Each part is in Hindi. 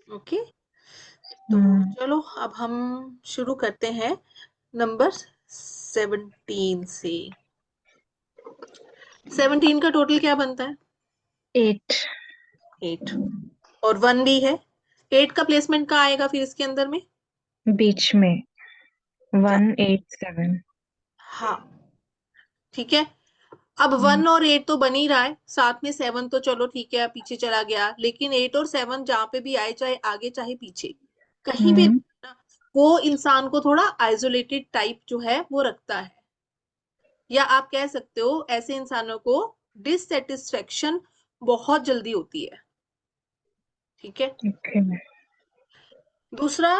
ओके, तो हम्म। चलो अब हम शुरू करते हैं नंबर 17 से। 17 का टोटल क्या बनता है? 8। 8। और 1 भी है। 8 का प्लेसमेंट कहाँ आएगा फिर इसके अंदर में? बीच में जा 187। हाँ, ठीक है। अब 1 और 8 तो बन ही रहा है, साथ में 7 तो चलो ठीक है पीछे चला गया, लेकिन 8 और 7 जहां पे भी आए, चाहे आगे चाहे पीछे, कहीं भी हम्म। ना, वो इंसान को थोड़ा आइसोलेटेड टाइप जो है वो रखता है। या आप कह सकते हो ऐसे इंसानों को डिससेटिस्फेक्शन बहुत जल्दी होती है। ठीक है। ओके। दूसरा,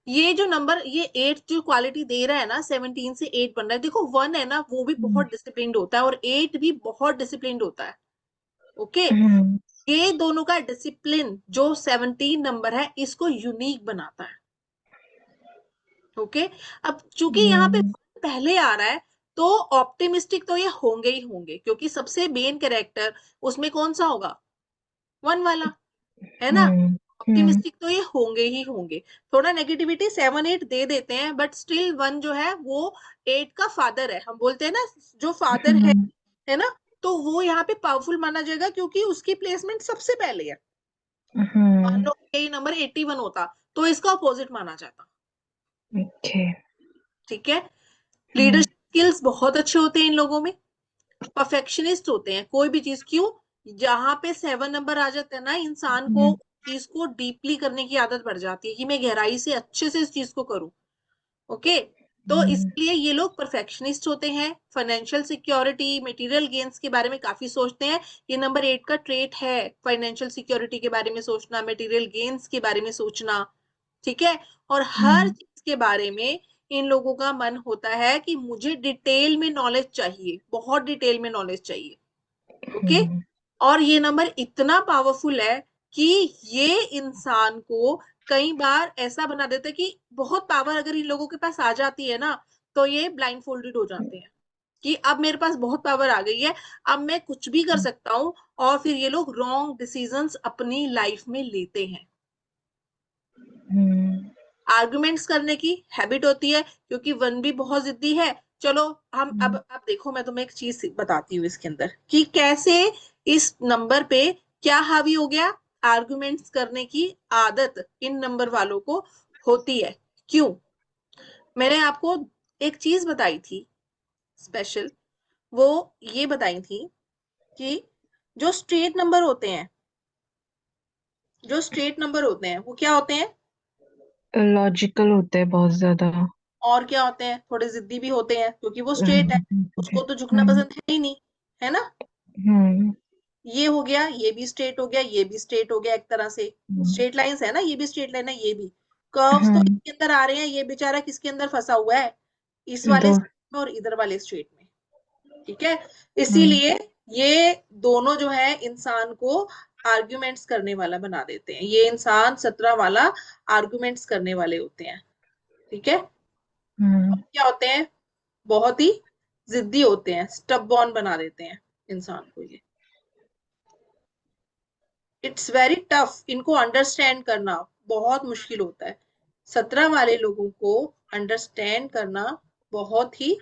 ये जो नंबर, ये 8 जो क्वालिटी दे रहा है ना, 17 से 8 बन रहा है, देखो 1 है ना वो भी बहुत डिसिप्लिन्ड होता है और 8 भी बहुत डिसिप्लिन्ड होता है। ओके। हम्म। ये दोनों का डिसिप्लिन जो 17 नंबर है इसको यूनिक बनाता है। ओके। अब चूंकि यहाँ पे हम्म। पहले आ रहा है, तो ऑप्टिमिस्टिक तो ये होंगे ही होंगे, क्योंकि सबसे मेन कैरेक्टर उसमें कौन सा होगा? 1 वाला, है ना। हम्म। हम्म। ऑप्टिमिस्टिक तो ये होंगे ही होंगे। थोड़ा नेगेटिविटी 7 8 दे देते हैं, बट स्टिल 1 जो है वो 8 का फादर है, हम बोलते हैं ना, जो फादर हम्म। है ना। तो वो यहाँ पे पावरफुल माना जाएगा क्योंकि उसकी प्लेसमेंट सबसे पहले है। मान हम्म। लो यही नंबर 81 होता तो इसका अपोजिट माना जाता। ओके। ठीक है। हम्म। लीडरशिप स्किल्स बहुत अच्छे होते हैं इन लोगों में। परफेक्शनिस्ट होते हैं कोई भी चीज, क्यों? जहां पे 7 नंबर आ जाता है ना, इंसान को हम्म। चीज को डीपली करने की आदत पड़ जाती है कि मैं गहराई से अच्छे से इस चीज को करूं। ओके। तो हम्म। इसलिए ये लोग परफेक्शनिस्ट होते हैं। फाइनेंशियल सिक्योरिटी, मटेरियल गेन्स के बारे में काफी सोचते हैं। ये नंबर 8 का ट्रेट है, फाइनेंशियल सिक्योरिटी के बारे में सोचना, मटेरियल गेन्स के बारे में सोचना। ठीक है। और हर हम्म। चीज के बारे में इन लोगों का मन होता है कि मुझे डिटेल में नॉलेज चाहिए, बहुत डिटेल में नॉलेज चाहिए। ओके। हम्म। और ये नंबर इतना पावरफुल है कि ये इंसान को कई बार ऐसा बना देता है कि बहुत पावर अगर इन लोगों के पास आ जाती है ना, तो ये ब्लाइंड फोल्डेड हो जाते हैं कि अब मेरे पास बहुत पावर आ गई है, अब मैं कुछ भी कर सकता हूँ। और फिर ये लोग रॉन्ग डिसीजंस अपनी लाइफ में लेते हैं। हम्म। आर्गुमेंट्स करने की हैबिट होती है, क्योंकि 1 भी बहुत जिद्दी है। चलो, हम अब देखो, मैं तुम्हें एक चीज बताती हूँ इसके अंदर कि कैसे इस नंबर पे क्या हावी हो गया। आर्गुमेंट्स करने की आदत इन नंबर वालों को होती है। क्यों? मैंने आपको एक चीज बताई थी स्पेशल, वो ये बताई थी कि जो स्ट्रेट नंबर होते हैं, जो स्ट्रेट नंबर होते हैं वो क्या होते हैं? लॉजिकल होते हैं बहुत ज्यादा। और क्या होते हैं? थोड़े जिद्दी भी होते हैं, क्योंकि वो स्ट्रेट है, हम्म। उसको तो झुकना पसंद है ही नहीं, है ना। हम्म। ये हो गया, ये भी स्ट्रेट हो गया, ये भी स्ट्रेट हो गया, एक तरह से हम्म। स्ट्रेट लाइंस है ना, ये भी स्ट्रेट लाइन है, ये भी। कर्व्स तो हम्म। इसके अंदर आ रहे हैं, ये बेचारा किसके अंदर फंसा हुआ है? इस वाले दो। straight में और इधर वाले स्ट्रेट में। ठीक है। हम्म। इसीलिए ये दोनों जो है इंसान को आर्ग्यूमेंट्स करने वाला बना देते हैं। ये इंसान 17 वाला आर्ग्यूमेंट्स करने वाले होते हैं। ठीक है। और हम्म। क्या होते हैं? बहुत ही जिद्दी होते हैं, स्टबबॉर्न बना देते हैं इंसान को ये। इट्स वेरी टफ इनको अंडरस्टैंड करना, बहुत मुश्किल होता है। 17 वाले लोगों को अंडरस्टैंड करना बहुत ही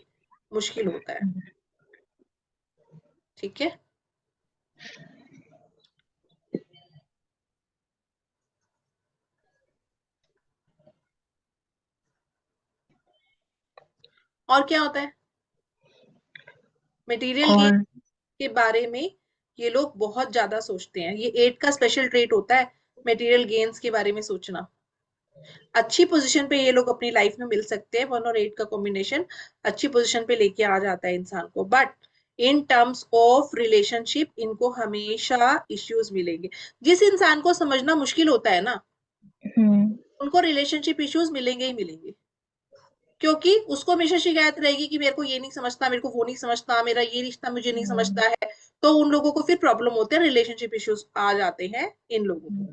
मुश्किल होता है। ठीक है। और क्या होता है? मटेरियल गेन और के बारे में ये लोग बहुत ज्यादा सोचते हैं। ये 8 का स्पेशल ट्रेट होता है, मटेरियल गेन्स के बारे में सोचना। अच्छी पोजीशन पे ये लोग अपनी लाइफ में मिल सकते हैं, 1 और 8 का कॉम्बिनेशन अच्छी पोजीशन पे लेके आ जाता है इंसान को, but in terms of relationship इनको हमेशा इश्यूज मिलेंगे। जिस इंसान को समझना मुश्किल होता है ना, हम्म। उनको रिलेशनशिप इश्यूज मिलेंगे ही मिलेंगे, क्योंकि उसको हमेशा शिकायत रहेगी कि मेरे को ये नहीं समझता, मेरे को वो नहीं समझता, मेरा ये रिश्ता मुझे नहीं समझता है। तो उन लोगों को फिर प्रॉब्लम होते हैं, रिलेशनशिप इश्यूज आ जाते हैं इन लोगों को।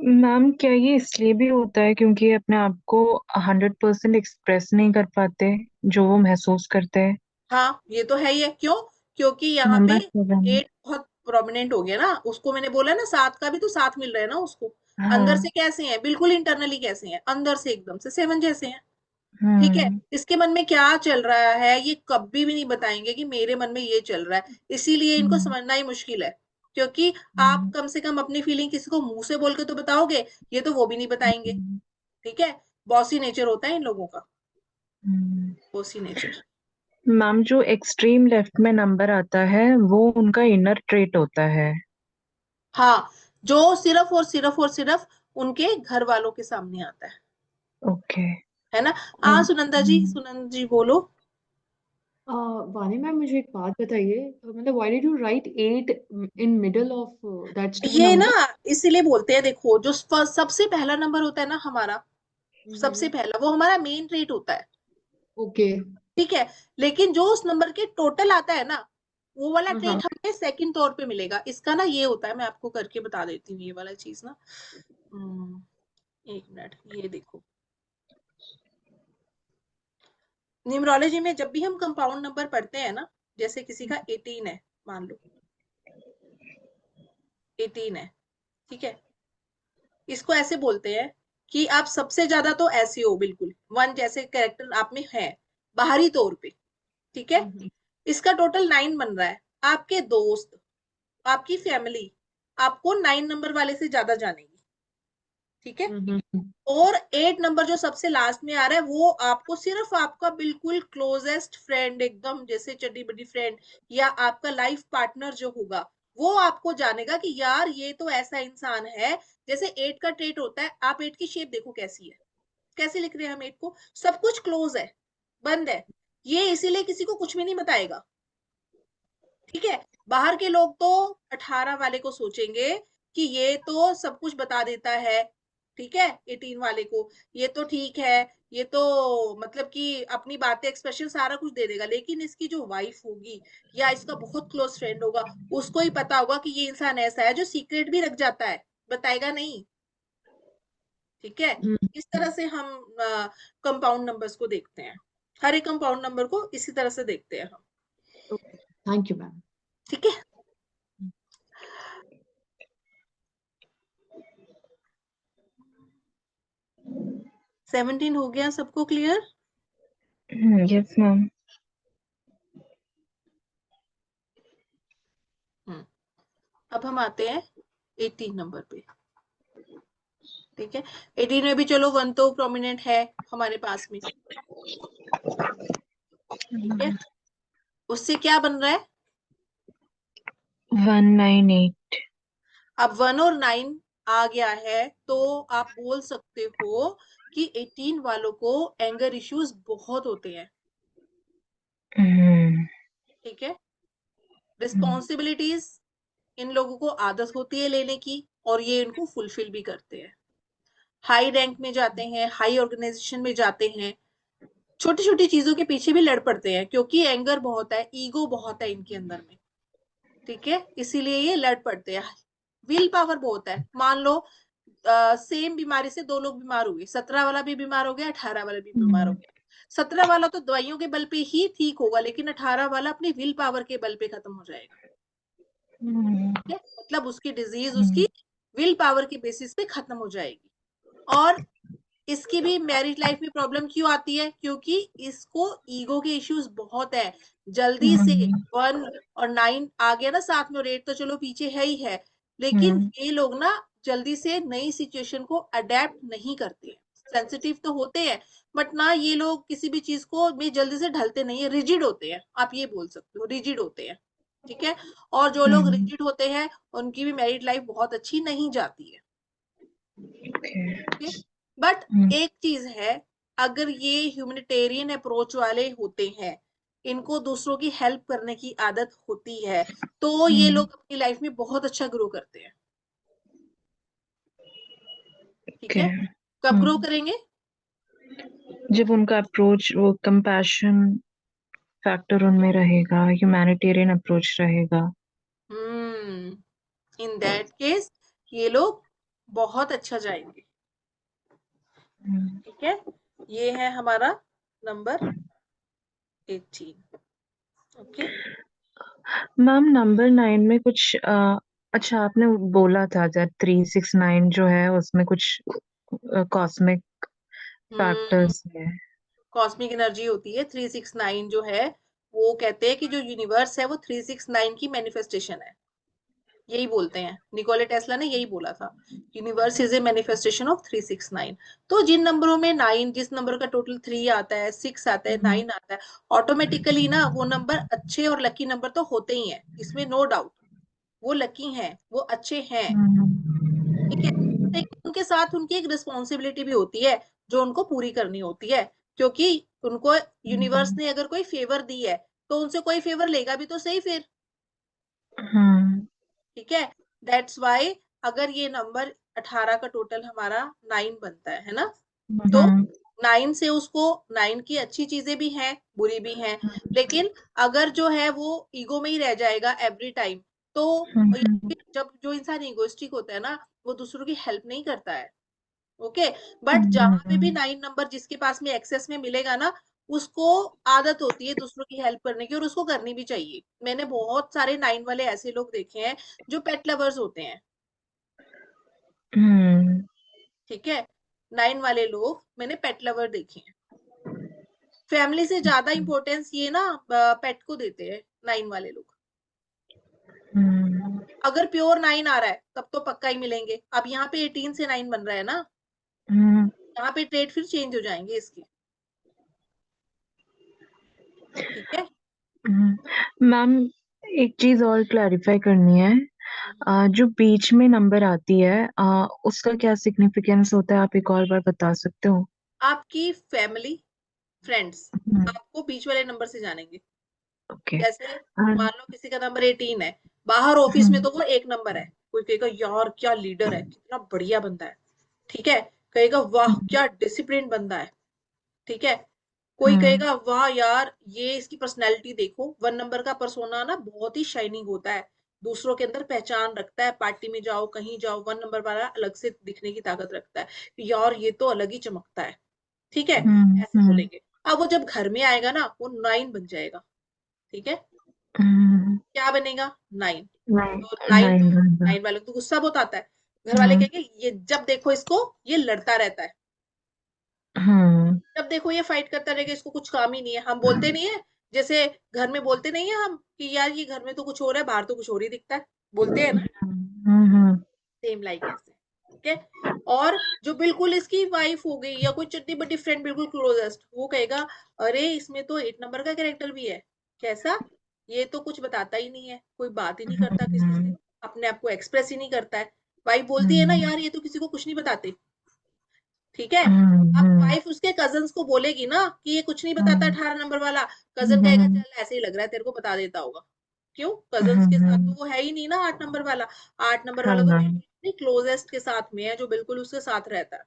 मैम, क्या ये इसलिए भी होता है क्योंकि ये अपने आप को 100% एक्सप्रेस नहीं कर पाते जो वो महसूस करते हैं? हाँ, ये तो है ही है। क्यों? क्योंकि यहाँ पे नंबर 7। 8 बहुत प्रोमिनेंट हो गया ना, उसको मैंने बोला ना 7 का भी तो 7 मिल रहा है ना उसको। अंदर से हाँ। कैसे हैं, बिल्कुल इंटरनली कैसे हैं, अंदर से एकदम से 7 जैसे हैं। ठीक है, हम्म। इसके मन में क्या चल रहा है ये कभी भी नहीं बताएंगे कि मेरे मन में ये चल रहा है, इसीलिए इनको हम्म। समझना ही मुश्किल है। क्योंकि आप हम्म। कम से कम अपनी फीलिंग किसी को मुंह से बोल के तो बताओगे, ये तो वो भी नहीं बताएंगे। हम्म। ठीक है, बॉसी नेचर होता है इन लोगों का, हम्म। Bossy nature. मैम, जो एक्सट्रीम लेफ्ट में नंबर आता है वो उनका इनर ट्रेट होता है। हाँ, जो सिर्फ और सिर्फ उनके घर वालों के सामने आता ओके। है ना। हाँ और सुनंदा जी, सुनंदा जी बोलो। वानी मैम, मुझे एक बात बताइए, मतलब why did you right 8 in middle of that string ये ना नंबर? इसीलिए बोलते हैं, देखो जो सबसे पहला नंबर होता है ना हमारा, सबसे पहला वो हमारा मेन ट्रेट होता है। ओके। ठीक है, लेकिन जो उस नंबर के टोटल आता है ना, वो वाला हाँ हाँ। ट्रेट हमें सेकंड तौर पे मिलेगा। इसका ना ये होता है, मैं आपको करके बता देती हूँ ये वाला चीज ना। हम्म, एक मिनट, ये देखो, न्यूमरोलॉजी में जब भी हम कंपाउंड नंबर पढ़ते हैं ना, जैसे किसी का 18 है, मान लो 18 है, ठीक है, इसको ऐसे बोलते हैं कि आप सबसे ज्यादा तो ऐसे हो, बिल्कुल वन जैसे कैरेक्टर आप में है बाहरी तौर पे। ठीक है, इसका टोटल 9 बन रहा है। आपके दोस्त, आपकी फैमिली आपको 9 नंबर वाले से ज्यादा जानेगी। ठीक है, और 8 नंबर जो सबसे लास्ट में आ रहा है वो आपको सिर्फ आपका बिल्कुल क्लोजेस्ट फ्रेंड, एकदम जैसे चड्डी बड्डी फ्रेंड, या आपका लाइफ पार्टनर जो होगा, वो आपको जानेगा कि यार ये तो ऐसा इंसान है। जैसे 8 का ट्रेट होता है, आप 8 की शेप देखो कैसी है, कैसे लिख रहे हैं हम 8 को, सब कुछ क्लोज है, बंद है, ये इसीलिए किसी को कुछ भी नहीं बताएगा। ठीक है, बाहर के लोग तो 18 वाले को सोचेंगे कि ये तो सब कुछ बता देता है। ठीक है, 18 वाले को ये तो ठीक है, ये तो मतलब कि अपनी बातें एक्सप्रेशन सारा कुछ दे देगा, लेकिन इसकी जो वाइफ होगी या इसका बहुत क्लोज फ्रेंड होगा, उसको ही पता होगा कि ये इंसान ऐसा है जो सीक्रेट भी रख जाता है, बताएगा नहीं। ठीक है, इस तरह से हम कंपाउंड नंबर्स को देखते हैं, हर एक कंपाउंड नंबर को इसी तरह से देखते हैं हम। Thank you ma'am. ठीक है, 17 हो गया सबको क्लियर। Yes ma'am. अब हम आते हैं 18 नंबर पे। ठीक है, 18 में भी चलो 1 तो प्रोमिनेंट है हमारे पास में। ठीक है, उससे क्या बन रहा है, 198। अब 1 और 9 आ गया है, तो आप बोल सकते हो कि 18 वालों को एंगर इश्यूज बहुत होते हैं। हम्म। ठीक है, रिस्पॉन्सिबिलिटीज इन लोगों को आदत होती है लेने की, और ये इनको फुलफिल भी करते हैं। हाई रैंक में जाते हैं, हाई ऑर्गेनाइजेशन में जाते हैं, छोटी छोटी चीजों के पीछे भी लड़ पड़ते हैं, क्योंकि एंगर बहुत है, ईगो बहुत है इनके अंदर में। ठीक है, इसीलिए ये लड़ पड़ते हैं। विल पावर बहुत है, मान लो सेम बीमारी से दो लोग बीमार हो गए, 17 वाला भी बीमार हो गया, 18 वाला भी बीमार हो गया। 17 वाला तो दवाइयों के बल पे ही ठीक होगा, लेकिन 18 वाला अपनी विल पावर के बल पे खत्म हो जाएगा। ठीक है, मतलब उसकी डिजीज उसकी विल पावर के बेसिस पे खत्म हो जाएगी। और इसकी भी मैरिज लाइफ में प्रॉब्लम क्यों आती है, क्योंकि इसको ईगो के इश्यूज बहुत है। जल्दी से 1 और 9 आ गया ना साथ में, और 8 तो चलो पीछे है ही है, लेकिन ये लोग ना जल्दी से नई सिचुएशन को अडेप्ट नहीं करते हैं। सेंसिटिव तो होते हैं, बट ना ये लोग किसी भी चीज को में जल्दी से ढलते नहीं है, रिजिड होते हैं, आप ये बोल सकते हो, रिजिड होते हैं। ठीक है, और जो लोग रिजिड होते हैं उनकी भी मैरिड लाइफ बहुत अच्छी नहीं जाती है। बट एक चीज है, अगर ये ह्यूमैनिटेरियन अप्रोच वाले होते हैं, इनको दूसरों की हेल्प करने की आदत होती है, तो ये लोग अपनी लाइफ में बहुत अच्छा ग्रो करते हैं। ठीक है, कब ग्रो करेंगे, जब उनका अप्रोच वो कंपैशन फैक्टर उनमें रहेगा, ह्यूमैनिटेरियन अप्रोच रहेगा। इन दैट केस ये लोग बहुत अच्छा जाएंगे। ठीक है, ये है हमारा नंबर 18। ओके, मैम नंबर 9 में कुछ अच्छा आपने बोला था जब 369 जो है उसमें कुछ कॉस्मिक फैक्टर्स है। कॉस्मिक एनर्जी होती है 369 जो है, वो कहते हैं कि जो यूनिवर्स है वो 369 की मैनिफेस्टेशन है। यही बोलते हैं, निकोला टेस्ला ने यही बोला था, universe is a manifestation of 369। तो जिन नंबरों में 9, जिस नंबर का टोटल 3 आता है, 6 आता है, 9 आता है, ऑटोमेटिकली ना वो नंबर अच्छे और लकी नंबर तो होते ही हैं, इसमें नो डाउट। वो लकी हैं, वो अच्छे हैं, ठीक है। लेकिन उनके साथ उनकी एक रिस्पॉन्सिबिलिटी भी होती है जो उनको पूरी करनी होती है, क्योंकि उनको यूनिवर्स ने अगर कोई फेवर दी है तो उनसे कोई फेवर लेगा भी तो सही फिर, ठीक है। दैट्स वाई अगर ये नंबर 18 का टोटल हमारा 9 बनता है ना, तो 9 से उसको 9 की अच्छी चीजें भी हैं, बुरी भी हैं, लेकिन अगर जो है वो ईगो में ही रह जाएगा एवरी टाइम, तो जब जो इंसान इगोइस्टिक होता है ना, वो दूसरों की हेल्प नहीं करता है, ओके। बट जहां पे भी 9 नंबर जिसके पास में एक्सेस में मिलेगा ना, उसको आदत होती है दूसरों की हेल्प करने की, और उसको करनी भी चाहिए। मैंने बहुत सारे 9 वाले ऐसे लोग देखे हैं जो पेट लवर्स होते हैं, ठीक है। 9 वाले लोग मैंने पेट लवर देखे हैं। फैमिली से ज्यादा इंपॉर्टेंस ये ना पेट को देते हैं 9 वाले लोग। अगर प्योर 9 आ रहा है तब तो पक्का ही मिलेंगे। अब यहाँ पे 18 से 9 बन रहा है ना, यहाँ पे ट्रेड फिर चेंज हो जाएंगे इसके, ठीक है। मैम एक चीज और क्लैरिफाई करनी है। जो बीच में नंबर आती है उसका क्या सिग्निफिकेंस होता है, आप एक और बार बता सकते हो? आपकी फैमिली, फ्रेंड्स आपको बीच वाले नंबर से जानेंगे। ओके। जैसे मान लो किसी का नंबर 18 है, बाहर ऑफिस में तो वो एक नंबर है, कोई कहेगा यार क्या लीडर है, कितना बढ़िया बंदा है, ठीक है। कहेगा वाह क्या डिसिप्लिन बंदा है, ठीक है। कोई कहेगा वाह यार ये इसकी पर्सनैलिटी देखो। 1 नंबर का पर्सोना ना बहुत ही शाइनिंग होता है, दूसरों के अंदर पहचान रखता है, पार्टी में जाओ कहीं जाओ 1 नंबर वाला अलग से दिखने की ताकत रखता है, यार ये तो अलग ही चमकता है, ठीक है, ऐसे बोलेंगे। अब वो जब घर में आएगा ना वो 9 बन जाएगा, ठीक है। क्या बनेगा? 9। तो 9 तो 9 वाले को तो गुस्सा बहुत आता है, घर वाले कहेंगे ये जब देखो इसको ये लड़ता रहता है, जब देखो ये फाइट करता रहेगा, इसको कुछ काम ही नहीं है। हम बोलते नहीं है, जैसे घर में बोलते नहीं है हम कि यार ये घर में तो कुछ हो रहा है, बाहर तो कुछ और ही दिखता है, बोलते हैं ना, सेम लाइक ऐसे, ठीक है। और जो बिल्कुल इसकी वाइफ हो गई या कोई चड्डी बड्डी फ्रेंड बिल्कुल क्लोजेस्ट, वो कहेगा अरे इसमें तो 8 नंबर का कैरेक्टर भी है, कैसा, ये तो कुछ बताता ही नहीं है, कोई बात ही नहीं करता किसी से, अपने आप को एक्सप्रेस ही नहीं करता है। वाइफ बोलती है ना यार ये तो किसी को कुछ नहीं बताते, ठीक है। अब वाइफ उसके कजन्स को बोलेगी ना कि ये कुछ नहीं बताता 18 नंबर वाला, कजन कहेगा चल ऐसे ही लग रहा है तेरे को बता देता होगा। क्यों? कजन्स के साथ तो वो है ही नहीं ना 8 नंबर वाला। 8 नंबर वाला तो बिल्कुल क्लोजेस्ट के साथ में है, जो बिल्कुल उसके साथ रहता है,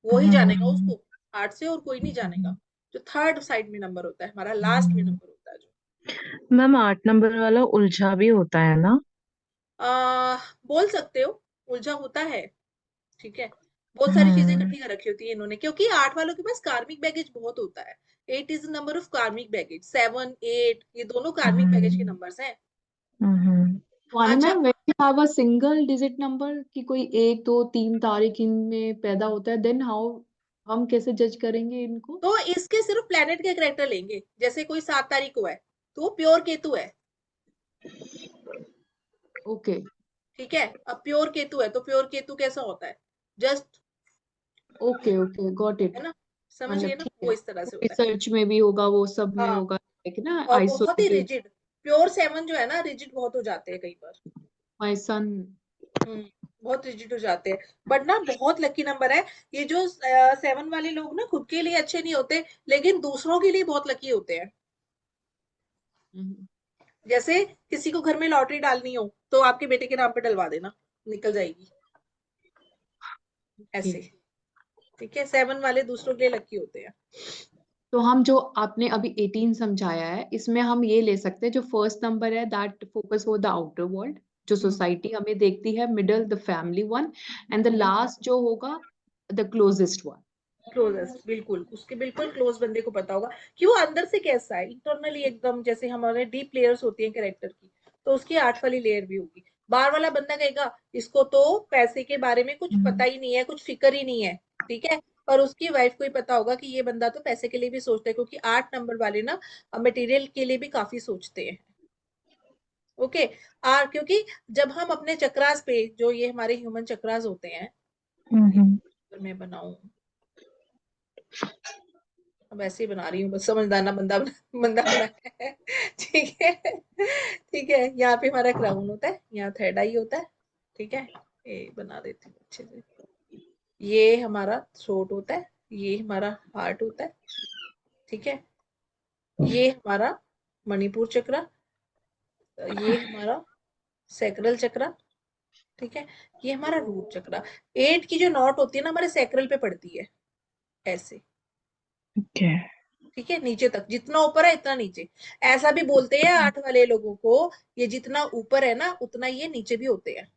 वो ही जानेगा उसको 8 से, और कोई नहीं जानेगा। जो थर्ड साइड में नंबर होता है हमारा, लास्ट में नंबर होता है जो, मैम 8 नंबर वाला उलझा भी होता है ना? बोल सकते हो उलझा होता है, ठीक है। बहुत सारी चीजें इकट्ठी कर रखी होती है इन्होंने, क्योंकि 8 वालों के पास कार्मिक बैगेज बहुत होता है। 8 इज नंबर ऑफ कार्मिक बैगेज, 7 8 ये दोनों कार्मिक बैगेज के नंबर्स हैं। वानी अच्छा, ma'am when you have a single digit number कि कोई 1 2 3 तारीख इनमें पैदा होता है, then how हम कैसे जज करेंगे इनको? तो इसके सिर्फ प्लेनेट के करेक्टर लेंगे। जैसे कोई 7 तारीख को है तो वो प्योर केतु है, ओके ठीक है। अब प्योर केतु है तो प्योर केतु कैसा होता है, जस्ट, ओके ओके गॉट है इट। ना, समझ गए मतलब ना, ठीक है, वो इस तरह से होता है। रिसर्च में भी होगा वो सब में हाँ, होगा, एक ना और बहुत ही आइसोलेटेड। रिजिड, प्योर 7 जो है ना रिजिड बहुत हो जाते हैं कई बार। My son. हम्म, बहुत रिजिड हो जाते हैं। बट ना बहुत लकी नंबर है ये जो 7 वाले लोग ना, खुद के लिए अच्छे नहीं होते लेकिन दूसरों के लिए बहुत लकी होते हैं। जैसे किसी को घर में लॉटरी डालनी हो तो आपके बेटे के नाम पे डलवा देना, निकल जाएगी, ऐसे, ठीक है। 7 वाले दूसरों के लिए लकी होते हैं। तो हम जो आपने अभी 18 समझाया है, इसमें हम ये ले सकते हैं जो फर्स्ट नंबर है that focus for the outer world, जो सोसाइटी हमें देखती है, middle the family one, and the last जो होगा द क्लोजेस्ट वन। क्लोजेस्ट, बिल्कुल उसके बिल्कुल क्लोज बंदे को पता होगा कि वो अंदर से कैसा है, इंटरनली एकदम, जैसे हमारे डीप लेयर्स होती हैं कैरेक्टर की, तो उसकी 8 वाली लेयर भी होगी। बाहर वाला बंदा कहेगा इसको तो पैसे के बारे में कुछ पता ही नहीं है, कुछ फिक्र ही नहीं है, ठीक है, पर उसकी वाइफ को ही पता होगा कि ये बंदा तो पैसे के लिए भी सोचता है, क्योंकि 8 नंबर वाले ना मटेरियल के लिए भी काफी सोचते हैं। ओके। क्योंकि जब हम अपने चक्रास पे, जो ये हमारे ह्यूमन चक्रास होते हैं, ये अगर मैं बनाऊं, अब ऐसे ही बना रही हूँ, बस समझदार ना बंदा बंदा बनाया है ठीक है, ठीक है। यहाँ पे हमारा क्राउन होता है, यहाँ थर्ड आई होता है, ठीक है, ये बना देती हूँ अच्छे से। ये हमारा थ्रोट होता है, ये हमारा हार्ट होता है, ठीक है, ये हमारा मणिपुर चक्र, ये हमारा सैक्रल चक्र, ठीक है, ये हमारा रूट चक्र। 8 की जो नॉट होती है ना हमारे सैक्रल पे पड़ती है, ऐसे, ओके। ठीक है, नीचे तक, जितना ऊपर है इतना नीचे। ऐसा भी बोलते हैं 8 वाले लोगों को, ये जितना ऊपर है ना उतना ये नीचे भी होते हैं।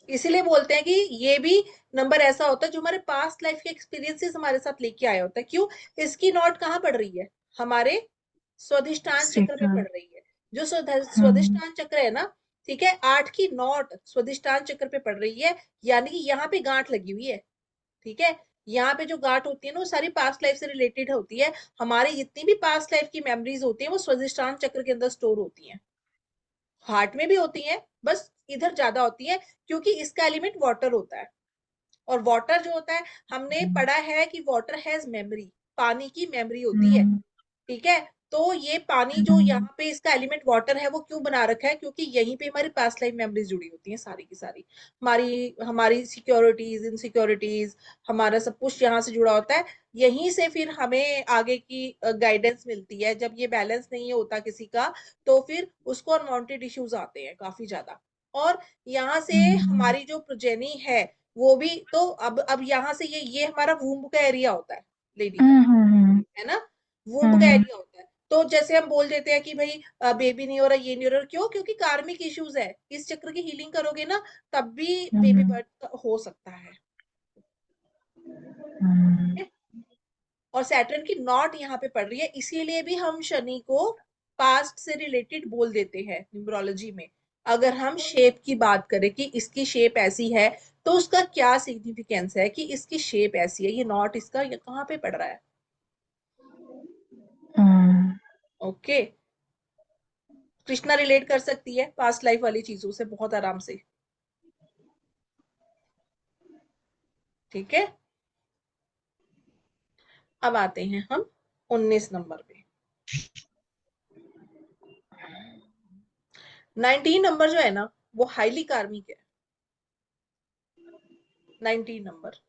इसीलिए बोलते हैं कि ये भी नंबर ऐसा होता है जो हमारे पास्ट लाइफ के एक्सपीरियंसेस हमारे साथ लेके आया होता है। क्यों? इसकी नॉट कहाँ पड़ रही है? हमारे स्वादिष्टान चक्र में पड़ रही है। जो स्वादिष्टान चक्र है ना, ठीक है, 8 की नॉट स्वादिष्टान चक्र पे पड़ रही है, यानी कि यहाँ पे गांठ लगी हुई है, ठीक है। यहाँ पे जो गांठ होती है ना वो सारी पास्ट लाइफ से रिलेटेड होती है। हमारी जितनी भी पास्ट लाइफ की मेमोरीज होती है वो स्वादिष्टान चक्र के अंदर स्टोर होती है। हार्ट में भी होती है, बस इधर ज्यादा होती है क्योंकि इसका एलिमेंट वाटर होता है। और वाटर जो होता है, हमने पढ़ा है कि वाटर हैज मेमोरी, पानी की मेमोरी होती है, ठीक है। तो ये पानी जो यहाँ पे इसका एलिमेंट वाटर है वो क्यों बना रखा है? क्योंकि यहीं पे हमारी पास्ट लाइफ मेमोरीज जुड़ी होती हैं सारी की सारी। हमारी हमारी सिक्योरिटीज, इनसिक्योरिटीज, हमारा सब कुछ यहाँ से जुड़ा होता है। यहीं से फिर हमें आगे की गाइडेंस मिलती है। जब ये बैलेंस नहीं होता किसी का, तो फिर उसको अनवांटेड इश्यूज आते हैं काफी ज्यादा। और यहाँ से हमारी जो प्रोजेनी है वो भी तो, अब यहाँ से ये हमारा वूम्ब का एरिया होता है लेडी का, है ना, वूम्ब का एरिया होता है। तो जैसे हम बोल देते हैं कि भाई बेबी नहीं हो रहा, ये नहीं हो रहा, क्यों? क्योंकि कार्मिक इश्यूज है। इस चक्र की हीलिंग करोगे ना तब भी बेबी बर्थ हो सकता है। और सैटर्न की नॉट यहाँ पे पड़ रही है, इसीलिए भी हम शनि को पास्ट से रिलेटेड बोल देते हैं न्यूमरोलॉजी में। अगर हम शेप की बात करें कि इसकी शेप ऐसी है, तो उसका क्या सिग्निफिकेंस है कि इसकी शेप ऐसी है, ये नॉट इसका ये कहाँ पे पड़ रहा है। ओके। कृष्णा रिलेट कर सकती है पास्ट लाइफ वाली चीजों से बहुत आराम से, ठीक है। अब आते हैं हम 19 नंबर पे। 19 नंबर जो है ना वो हाईली कार्मिक है। 19 नंबर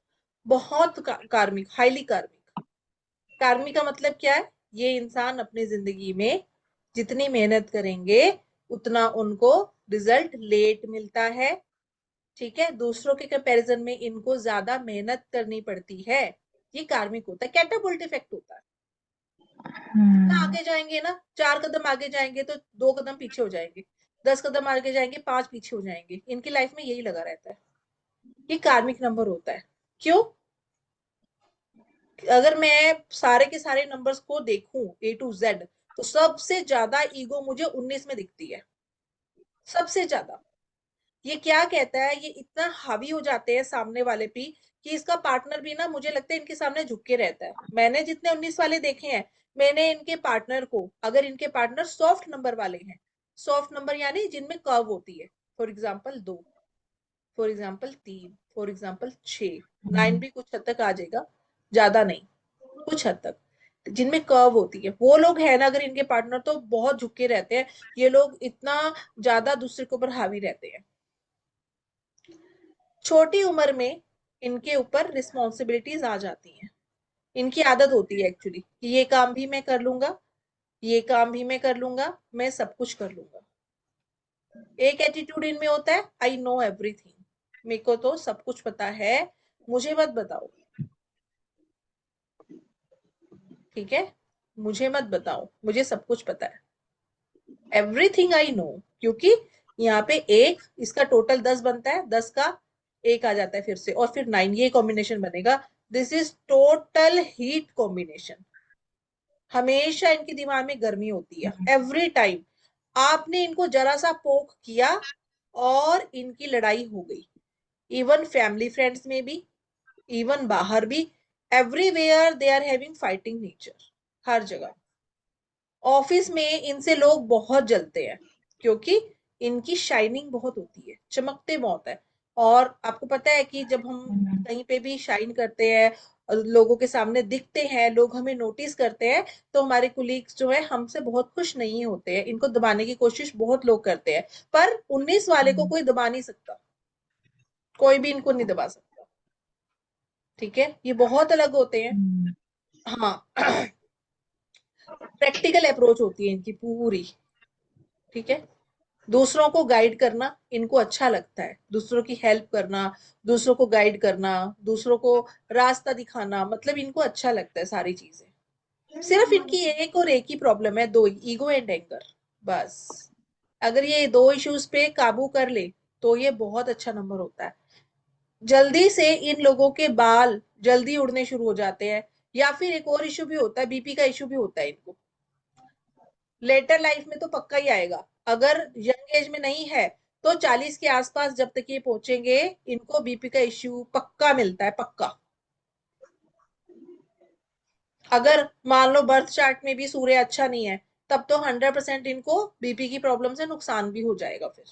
बहुत कार्मिक, हाईली कार्मिक। कार्मिक का मतलब क्या है? ये इंसान अपनी जिंदगी में जितनी मेहनत करेंगे उतना उनको रिजल्ट लेट मिलता है, ठीक है। दूसरों के कंपैरिजन में इनको ज्यादा मेहनत करनी पड़ती है। ये कार्मिक होता है, कैटापुल्ट इफेक्ट होता है। जितना आगे जाएंगे ना, 4 कदम आगे जाएंगे तो 2 कदम पीछे हो जाएंगे, 10 कदम आगे जाएंगे 5 पीछे हो जाएंगे। इनकी लाइफ में यही लगा रहता है। ये कार्मिक नंबर होता है। क्यों? अगर मैं सारे के सारे नंबर्स को देखूं ए टू जेड, तो सबसे ज्यादा ईगो मुझे 19 में दिखती है, सबसे ज्यादा। ये क्या कहता है, ये इतना हावी हो जाते हैं सामने वाले पे कि इसका पार्टनर भी ना, मुझे लगता है इनके सामने झुक के रहता है। मैंने जितने 19 वाले देखे हैं, मैंने इनके पार्टनर को, अगर इनके पार्टनर सॉफ्ट नंबर वाले हैं, सॉफ्ट नंबर यानी जिनमें कर्व होती है, for example 2, for example 3, for example 6, 9 भी कुछ हद तक आ जाएगा, ज्यादा नहीं, कुछ हद तक, जिनमें कर्व होती है, वो लोग है ना, अगर इनके पार्टनर तो बहुत झुके रहते हैं। ये लोग इतना ज्यादा दूसरे के ऊपर हावी रहते हैं। छोटी उम्र में इनके ऊपर रिस्पॉन्सिबिलिटीज आ जाती हैं। इनकी आदत होती है एक्चुअली कि ये काम भी मैं कर लूंगा, ये काम भी मैं कर लूंगा, मैं सब कुछ कर लूंगा। एक एटीट्यूड इनमें होता है, आई नो एवरीथिंग, मेरे को तो सब कुछ पता है, मुझे मत बताओ, ठीक है, मुझे मत बताओ, मुझे सब कुछ पता है, एवरीथिंग आई नो। क्योंकि यहाँ पे एक, इसका टोटल 10 बनता है, 10 का एक आ जाता है फिर से, और फिर 9, ये कॉम्बिनेशन बनेगा। This is total heat combination. हमेशा इनके दिमाग में गर्मी होती है, एवरी टाइम। आपने इनको जरा सा पोक किया और इनकी लड़ाई हो गई। इवन फैमिली फ्रेंड्स में भी, इवन बाहर भी, everywhere they are having fighting nature, हर जगह। ऑफिस में इनसे लोग बहुत जलते हैं क्योंकि इनकी शाइनिंग बहुत होती है, चमकते बहुत है। और आपको पता है कि जब हम कहीं पे भी शाइन करते हैं और लोगों के सामने दिखते हैं, लोग हमें नोटिस करते हैं, तो हमारे कुलीग्स जो है हमसे बहुत खुश नहीं होते हैं, इनको दबाने की कोशिश बहुत लोग करते हैं। पर 19 वाले को कोई दबा नहीं सकता, कोई भी इनको नहीं दबा सकता। ठीक है, ये बहुत अलग होते हैं। हाँ। प्रैक्टिकल अप्रोच होती है इनकी पूरी। ठीक है, दूसरों को गाइड करना इनको अच्छा लगता है, दूसरों की हेल्प करना, दूसरों को गाइड करना, दूसरों को रास्ता दिखाना, मतलब इनको अच्छा लगता है सारी चीजें। सिर्फ इनकी एक और एक ही प्रॉब्लम है, दो, ईगो एंड एंगर, बस। अगर ये दो इश्यूज पे काबू कर ले तो ये बहुत अच्छा नंबर होता है। जल्दी से इन लोगों के बाल जल्दी उड़ने शुरू हो जाते हैं। या फिर एक और इशू भी होता है, बीपी का इशू भी होता है इनको। लेटर लाइफ में तो पक्का ही आएगा। अगर यंग एज में नहीं है तो 40 के आसपास जब तक ये पहुंचेंगे, इनको बीपी का इश्यू पक्का मिलता है, पक्का। अगर मान लो बर्थ चार्ट में भी सूर्य अच्छा नहीं है, तब तो 100% इनको बीपी की प्रॉब्लम से नुकसान भी हो जाएगा फिर।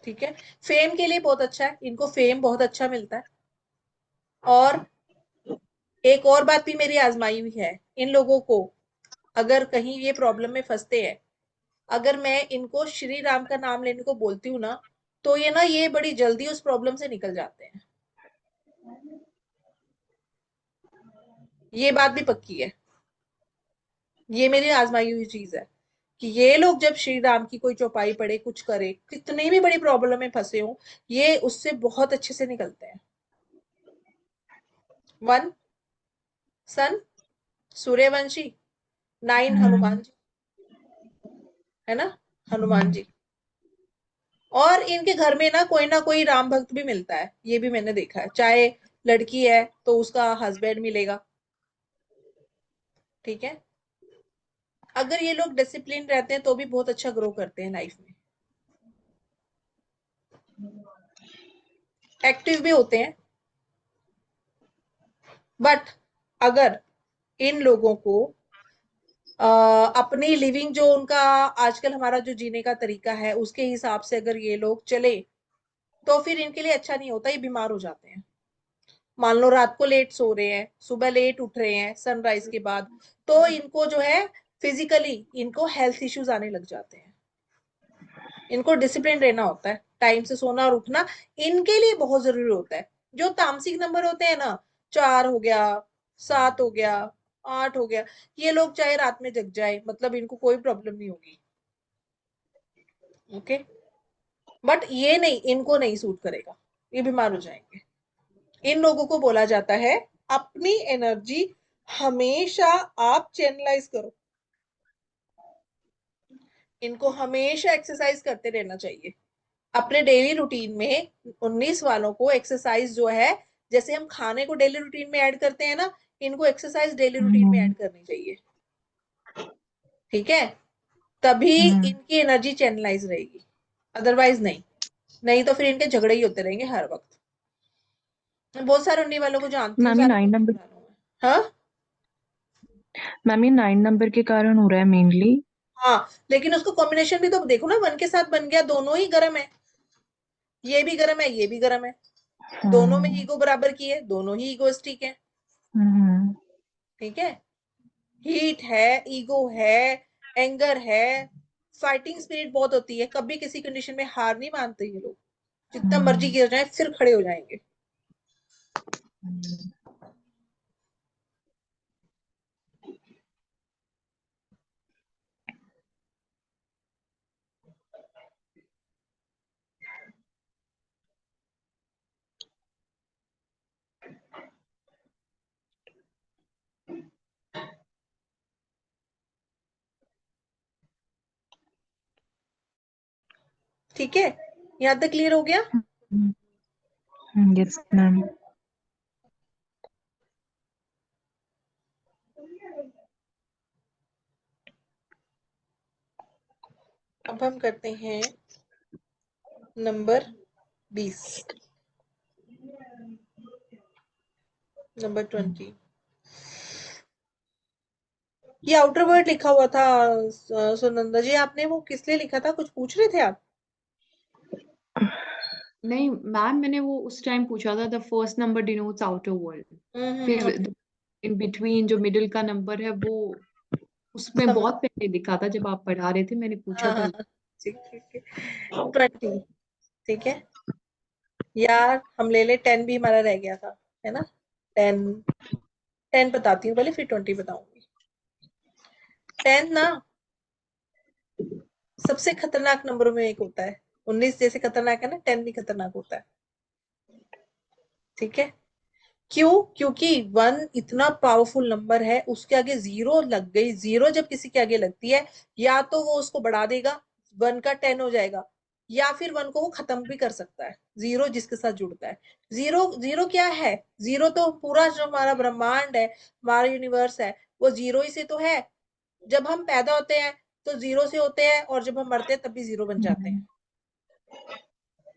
ठीक है, फेम के लिए बहुत अच्छा है, इनको फेम बहुत अच्छा मिलता है। और एक और बात भी मेरी आजमाई हुई है इन लोगों को, अगर कहीं ये प्रॉब्लम में फंसते हैं, अगर मैं इनको श्री राम का नाम लेने को बोलती हूँ ना, तो ये बड़ी जल्दी उस प्रॉब्लम से निकल जाते हैं। ये बात भी पक्की है, ये मेरी आजमाई हुई चीज है कि ये लोग जब श्री राम की कोई चौपाई पढ़े, कुछ करे, कितनी भी बड़ी प्रॉब्लम में फंसे हो, ये उससे बहुत अच्छे से निकलते हैं। वन सन सूर्यवंशी, 9 हनुमान जी, है ना, हनुमान जी। और इनके घर में ना कोई राम भक्त भी मिलता है, ये भी मैंने देखा है। चाहे लड़की है तो उसका हस्बैंड मिलेगा। ठीक है, अगर ये लोग डिसिप्लिन रहते हैं तो भी बहुत अच्छा ग्रो करते हैं लाइफ में, एक्टिव भी होते हैं। बट अगर इन लोगों को अपनी लिविंग, जो उनका आजकल हमारा जो जीने का तरीका है, उसके हिसाब से अगर ये लोग चले, तो फिर इनके लिए अच्छा नहीं होता, ये बीमार हो जाते हैं। मान लो रात को लेट सो रहे हैं, सुबह लेट उठ रहे हैं सनराइज के बाद, तो इनको जो है फिजिकली इनको हेल्थ इश्यूज आने लग जाते हैं। इनको डिसिप्लिन रहना होता है, टाइम से सोना और उठना इनके लिए बहुत जरूरी होता है। जो तामसिक नंबर होते हैं ना, 4 हो गया, 7 हो गया, 8 हो गया, ये लोग चाहे रात में जग जाए, मतलब इनको कोई प्रॉब्लम नहीं होगी। ओके, बट ये नहीं, इनको नहीं सूट करेगा, ये बीमार हो जाएंगे। इन लोगों को बोला जाता है अपनी एनर्जी हमेशा आप चैनलाइज करो। इनको हमेशा एक्सरसाइज करते रहना चाहिए अपने डेली रूटीन में। 19 वालों को एक्सरसाइज जो है, जैसे हम खाने को डेली रूटीन में ऐड करते हैं ना, इनको एक्सरसाइज डेली रूटीन में ऐड करनी चाहिए। ठीक है, तभी इनकी एनर्जी चैनलाइज रहेगी, अदरवाइज नहीं। नहीं तो फिर इनके झगड़े ही होते रहेंगे हर वक्त। मैं बहुत सारे 19 वालों को जानती हूँ, मैम ये सारे 9 बहुत नंबर, परेशान हुए हैं। हाँ। मैम ये 9 नंबर के कारण हो रहा है मेनली। हाँ, लेकिन उसको कॉम्बिनेशन भी तो देखो ना, 1 के साथ बन गया, दोनों ही गर्म है, ये भी गर्म है, ये भी गर्म है। दोनों में ईगो बराबर की है, दोनों ही ईगोइस्टिक है। ठीक है, हीट है, ईगो है, एंगर है, फाइटिंग स्पिरिट बहुत होती है, कभी किसी कंडीशन में हार नहीं मानते ये लोग, जितना मर्जी गिर जाए फिर खड़े हो जाएंगे। ठीक है, यहाँ तक क्लियर हो गया। Yes ma'am. अब हम करते हैं नंबर 20, नंबर 20। ये आउटर वर्ड लिखा हुआ था सुनंदा जी, आपने वो किस लिए लिखा था, कुछ पूछ रहे थे आप? नहीं मैम, मैंने वो उस टाइम पूछा था, the first number denotes outer world, फिर ओके। इन बिटवीन जो मिडिल का नंबर है वो उसमें समझ। बहुत पहले लिखा था जब आप पढ़ा रहे थे, मैंने पूछा हाँ हाँ था। हाँ, ठीक ठीक ठीक। 20, ठीक है यार, हम ले ले 10 भी हमारा रह गया था, है ना। 10, 10 बताती हूँ पहले, फिर 20 बताऊंगी। 10 ना सबसे खतरनाक नंबरों में एक होता है। 19 जैसे खतरनाक है ना, 10 भी खतरनाक होता है। ठीक है, क्यों? क्योंकि 1 इतना पावरफुल नंबर है, उसके आगे जीरो लग गई, जीरो जब किसी के आगे लगती है, या तो वो उसको बढ़ा देगा, 1 का 10 हो जाएगा, या फिर 1 को वो खत्म भी कर सकता है, जीरो जिसके साथ जुड़ता है। जीरो, जीरो क्या है? जीरो तो पूरा जो हमारा ब्रह्मांड है, हमारा यूनिवर्स है, वो जीरो ही से तो है। जब हम पैदा होते हैं तो जीरो से होते हैं, और जब हम मरते हैं तब भी जीरो बन जाते हैं।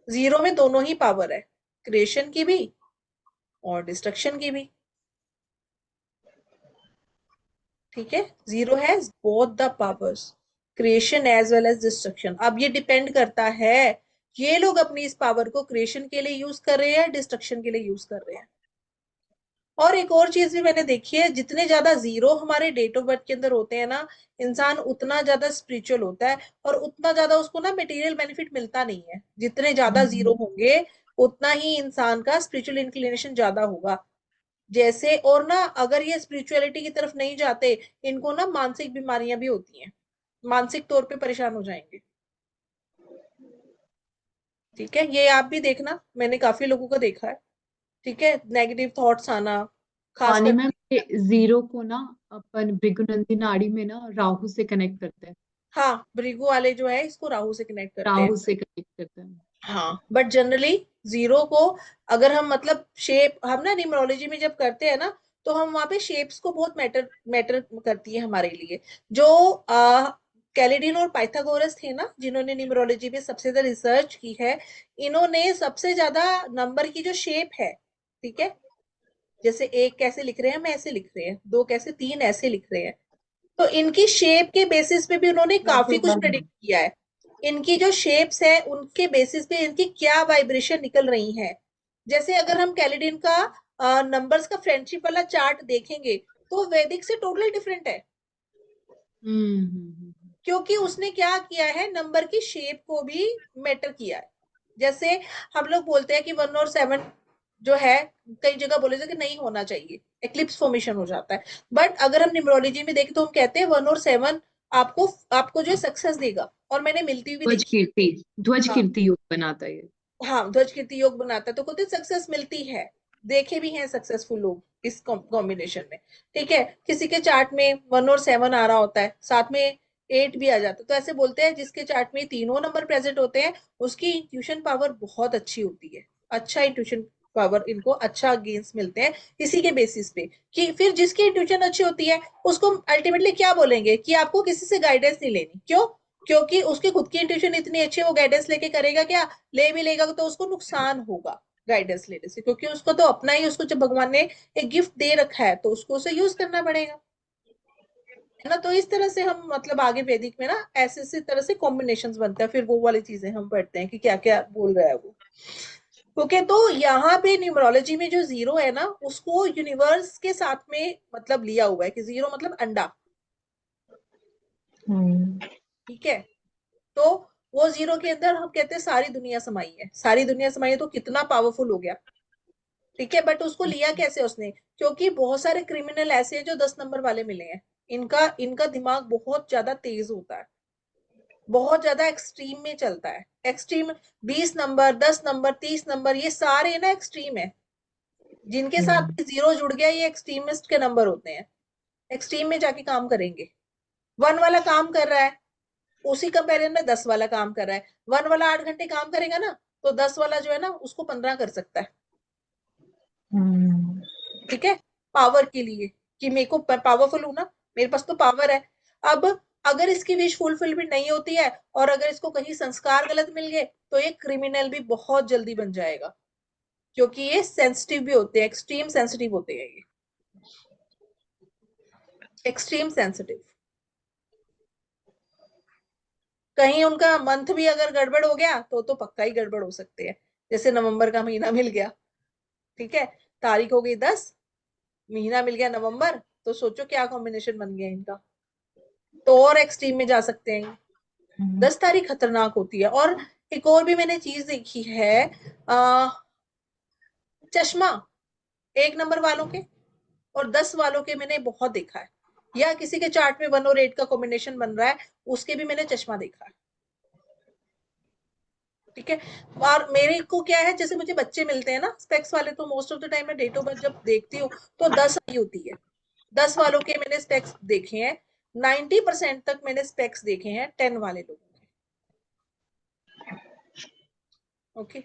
जीरो में दोनों ही पावर है, क्रिएशन की भी और डिस्ट्रक्शन की भी। ठीक है, zero has both the powers, creation as well as destruction. अब ये डिपेंड करता है ये लोग अपनी इस पावर को क्रिएशन के लिए यूज कर रहे हैं, डिस्ट्रक्शन के लिए यूज कर रहे हैं। और एक और चीज भी मैंने देखी है, जितने ज्यादा जीरो हमारे डेट ऑफ बर्थ के अंदर होते हैं ना, इंसान उतना ज्यादा स्पिरिचुअल होता है, और उतना ज्यादा उसको ना मटेरियल बेनिफिट मिलता नहीं है। जितने ज्यादा जीरो होंगे, उतना ही इंसान का स्पिरिचुअल इंक्लिनेशन ज्यादा होगा। जैसे, और ना अगर ये स्पिरिचुअलिटी की तरफ नहीं जाते, इनको ना मानसिक बीमारियां भी होती हैं, मानसिक तौर पे परेशान हो जाएंगे। ठीक है, ये आप भी देखना, मैंने काफी लोगों को देखा है। ठीक है, नेगेटिव थॉट्स आना, खास नहीं मैम, करके। ये जीरो को ना अपन भृगुनंदी नाड़ी में ना राहु से कनेक्ट करते हैं। हाँ, भृगु वाले जो है इसको राहु से कनेक्ट करते हैं। राहु से कनेक्ट करते हैं। हाँ, बट जनरली जीरो को, अगर हम मतलब शेप, हम ना न्यूमरोलॉजी में जब करते हैं ना, तो हम वहां पे शेप्स को बहुत मैटर मैटर करती है हमारे लिए। जो कैलेडिन और पाइथागोरस थे ना, जिन्होंने न्यूमरोलॉजी में सबसे ज्यादा रिसर्च की है, इन्होंने सबसे ज्यादा नंबर की जो शेप है, ठीक है, जैसे एक कैसे लिख रहे हैं, हम ऐसे लिख रहे हैं, दो कैसे, तीन ऐसे लिख रहे हैं, तो इनकी शेप के बेसिस पे भी उन्होंने काफी कुछ प्रेडिक्ट किया है। इनकी जो शेप्स है उनके बेसिस पे इनकी क्या वाइब्रेशन निकल रही है। जैसे अगर हम कैलेडिन का नंबर्स का फ्रेंडशिप वाला चार्ट देखेंगे, तो वैदिक से टोटली डिफरेंट है। हम्म। क्योंकि उसने क्या किया है, नंबर की शेप को भी मैटर किया है। जैसे हम लोग बोलते हैं कि 1 और 7 जो है, कई जगह बोले जाए कि नहीं होना चाहिए, एक्लिप्स फॉर्मेशन हो जाता है। बट अगर हम न्यूमरोलॉजी में देखें तो हम कहते हैं 1 और 7 आपको आपको जो है सक्सेस देगा, और मैंने मिलती हुई ध्वज देखी। कीर्ति, ध्वज हाँ कीर्ति योग बनाता है ये। हाँ, ध्वज कीर्ति योग बनाता है, तो खुद सक्सेस मिलती है। देखे भी हैं सक्सेसफुल लोग इस कॉम्बिनेशन में। ठीक है, किसी के चार्ट में 1 और 7 आ रहा होता है, साथ में 8 भी आ जाता है, तो ऐसे बोलते हैं जिसके चार्ट में तीनों नंबर प्रेजेंट होते हैं, उसकी इंट्यूशन पावर बहुत अच्छी होती है। अच्छा इंट्यूशन पावर, इनको अच्छा गेन्स मिलते हैं इसी के बेसिस पे। कि फिर जिसकी इंट्यूशन अच्छी होती है, उसको अल्टीमेटली क्या बोलेंगे कि आपको किसी से गाइडेंस नहीं लेनी। क्यों? क्योंकि उसकी खुद की इंट्यूशन इतनी अच्छी है, वो गाइडेंस लेके करेगा क्या? ले भी लेगा तो उसको नुकसान होगा गाइडेंस लेने से, क्योंकि उसको तो अपना ही, उसको जब भगवान ने एक गिफ्ट दे रखा है तो उसको उसे यूज करना पड़ेगा, है ना। तो इस तरह से हम मतलब आगे वैदिक में ना ऐसे ऐसे तरह से कॉम्बिनेशंस बनते हैं, फिर वो वाली चीजें हम पढ़ते हैं कि क्या क्या बोल रहा है वो। ओके, तो यहाँ पे न्यूमरोलॉजी में जो जीरो है ना, उसको यूनिवर्स के साथ में मतलब लिया हुआ है कि जीरो मतलब अंडा। हम्म। ठीक है, तो वो जीरो के अंदर हम कहते हैं सारी दुनिया समाई है, सारी दुनिया समाई है, तो कितना पावरफुल हो गया। ठीक है, बट उसको लिया कैसे उसने? क्योंकि बहुत सारे क्रिमिनल ऐसे हैं जो 10 नंबर वाले मिले हैं। इनका इनका दिमाग बहुत ज्यादा तेज होता है, बहुत ज्यादा एक्सट्रीम में चलता है। एक्सट्रीम, 20 नंबर, 10 नंबर, 30 नंबर, ये सारे ना एक्सट्रीम है। जिनके साथ हम्म। भी जीरो जुड़ गया, ये एक्सट्रीमिस्ट के नंबर होते हैं, एक्सट्रीम में जाके काम करेंगे। 1 वाला काम कर रहा है, उसी कंपेरिजन में 10 वाला काम कर रहा है। 1 वाला 8 घंटे काम करेगा ना, तो 10 वाला जो है ना उसको 15 कर सकता है। हम्म। ठीक है, पावर के लिए, कि मेरे को पावरफुल हूं ना, मेरे पास तो पावर है। अब अगर इसकी विश फुलफिलमेंट नहीं होती है और अगर इसको कहीं संस्कार गलत मिल गए तो ये क्रिमिनल भी बहुत जल्दी बन जाएगा, क्योंकि ये सेंसिटिव भी होते हैं, एक्सट्रीम सेंसिटिव होते हैं ये, एक्सट्रीम सेंसिटिव। कहीं उनका मंथ भी अगर गड़बड़ हो गया तो पक्का ही गड़बड़ हो सकते हैं। जैसे नवंबर का महीना मिल गया, ठीक है, तारीख हो गई 10, महीना मिल गया नवंबर, तो सोचो क्या कॉम्बिनेशन बन गया इनका, तो और एक्सट्रीम में जा सकते हैं। 10 तारीख खतरनाक होती है। और एक और भी मैंने चीज देखी है, चश्मा 1 नंबर वालों के और 10 वालों के मैंने बहुत देखा है, या किसी के चार्ट में 1 और 8 का कॉम्बिनेशन बन रहा है, उसके भी मैंने चश्मा देखा है, ठीक है। और मेरे को क्या है, जैसे मुझे बच्चे मिलते हैं ना स्पेक्स वाले, तो मोस्ट ऑफ द टाइम मैं डेट ऑफ बर्थ जब देखती हूँ तो 10 आई होती है। 10 वालों के मैंने स्पेक्स देखे हैं, 90% तक मैंने स्पेक्स देखे हैं 10 वाले लोगों के। ओके,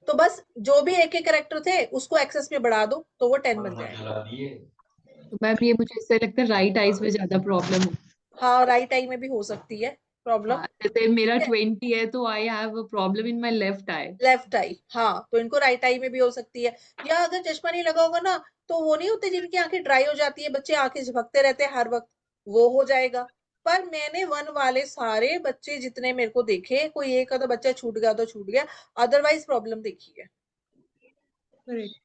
तो बस जो भी एक एक करेक्टर थे उसको एक्सेस में बढ़ा दो तो वो 10 बन जाएगा। तो मैम ये मुझे इससे लगता है राइट आइज में ज्यादा प्रॉब्लम हो। हाँ, राइट आई में भी हो सकती है प्रॉब्लम, हाँ, जैसे मेरा ठीक है। 20 है तो I have a problem in my left eye. Left eye, हाँ, तो इनको राइट आई में भी हो सकती है। या अगर चश्मा नहीं लगा होगा ना, तो वो नहीं होते जिनकी आंखें ड्राई हो जाती है, बच्चे आंखें झपकते रहते हैं हर वक्त, वो हो जाएगा। पर मैंने 1 वाले सारे बच्चे जितने मेरे को देखे, कोई एक आधा बच्चा छूट गया तो छूट गया, अदरवाइज प्रॉब्लम देखी है, करेक्ट।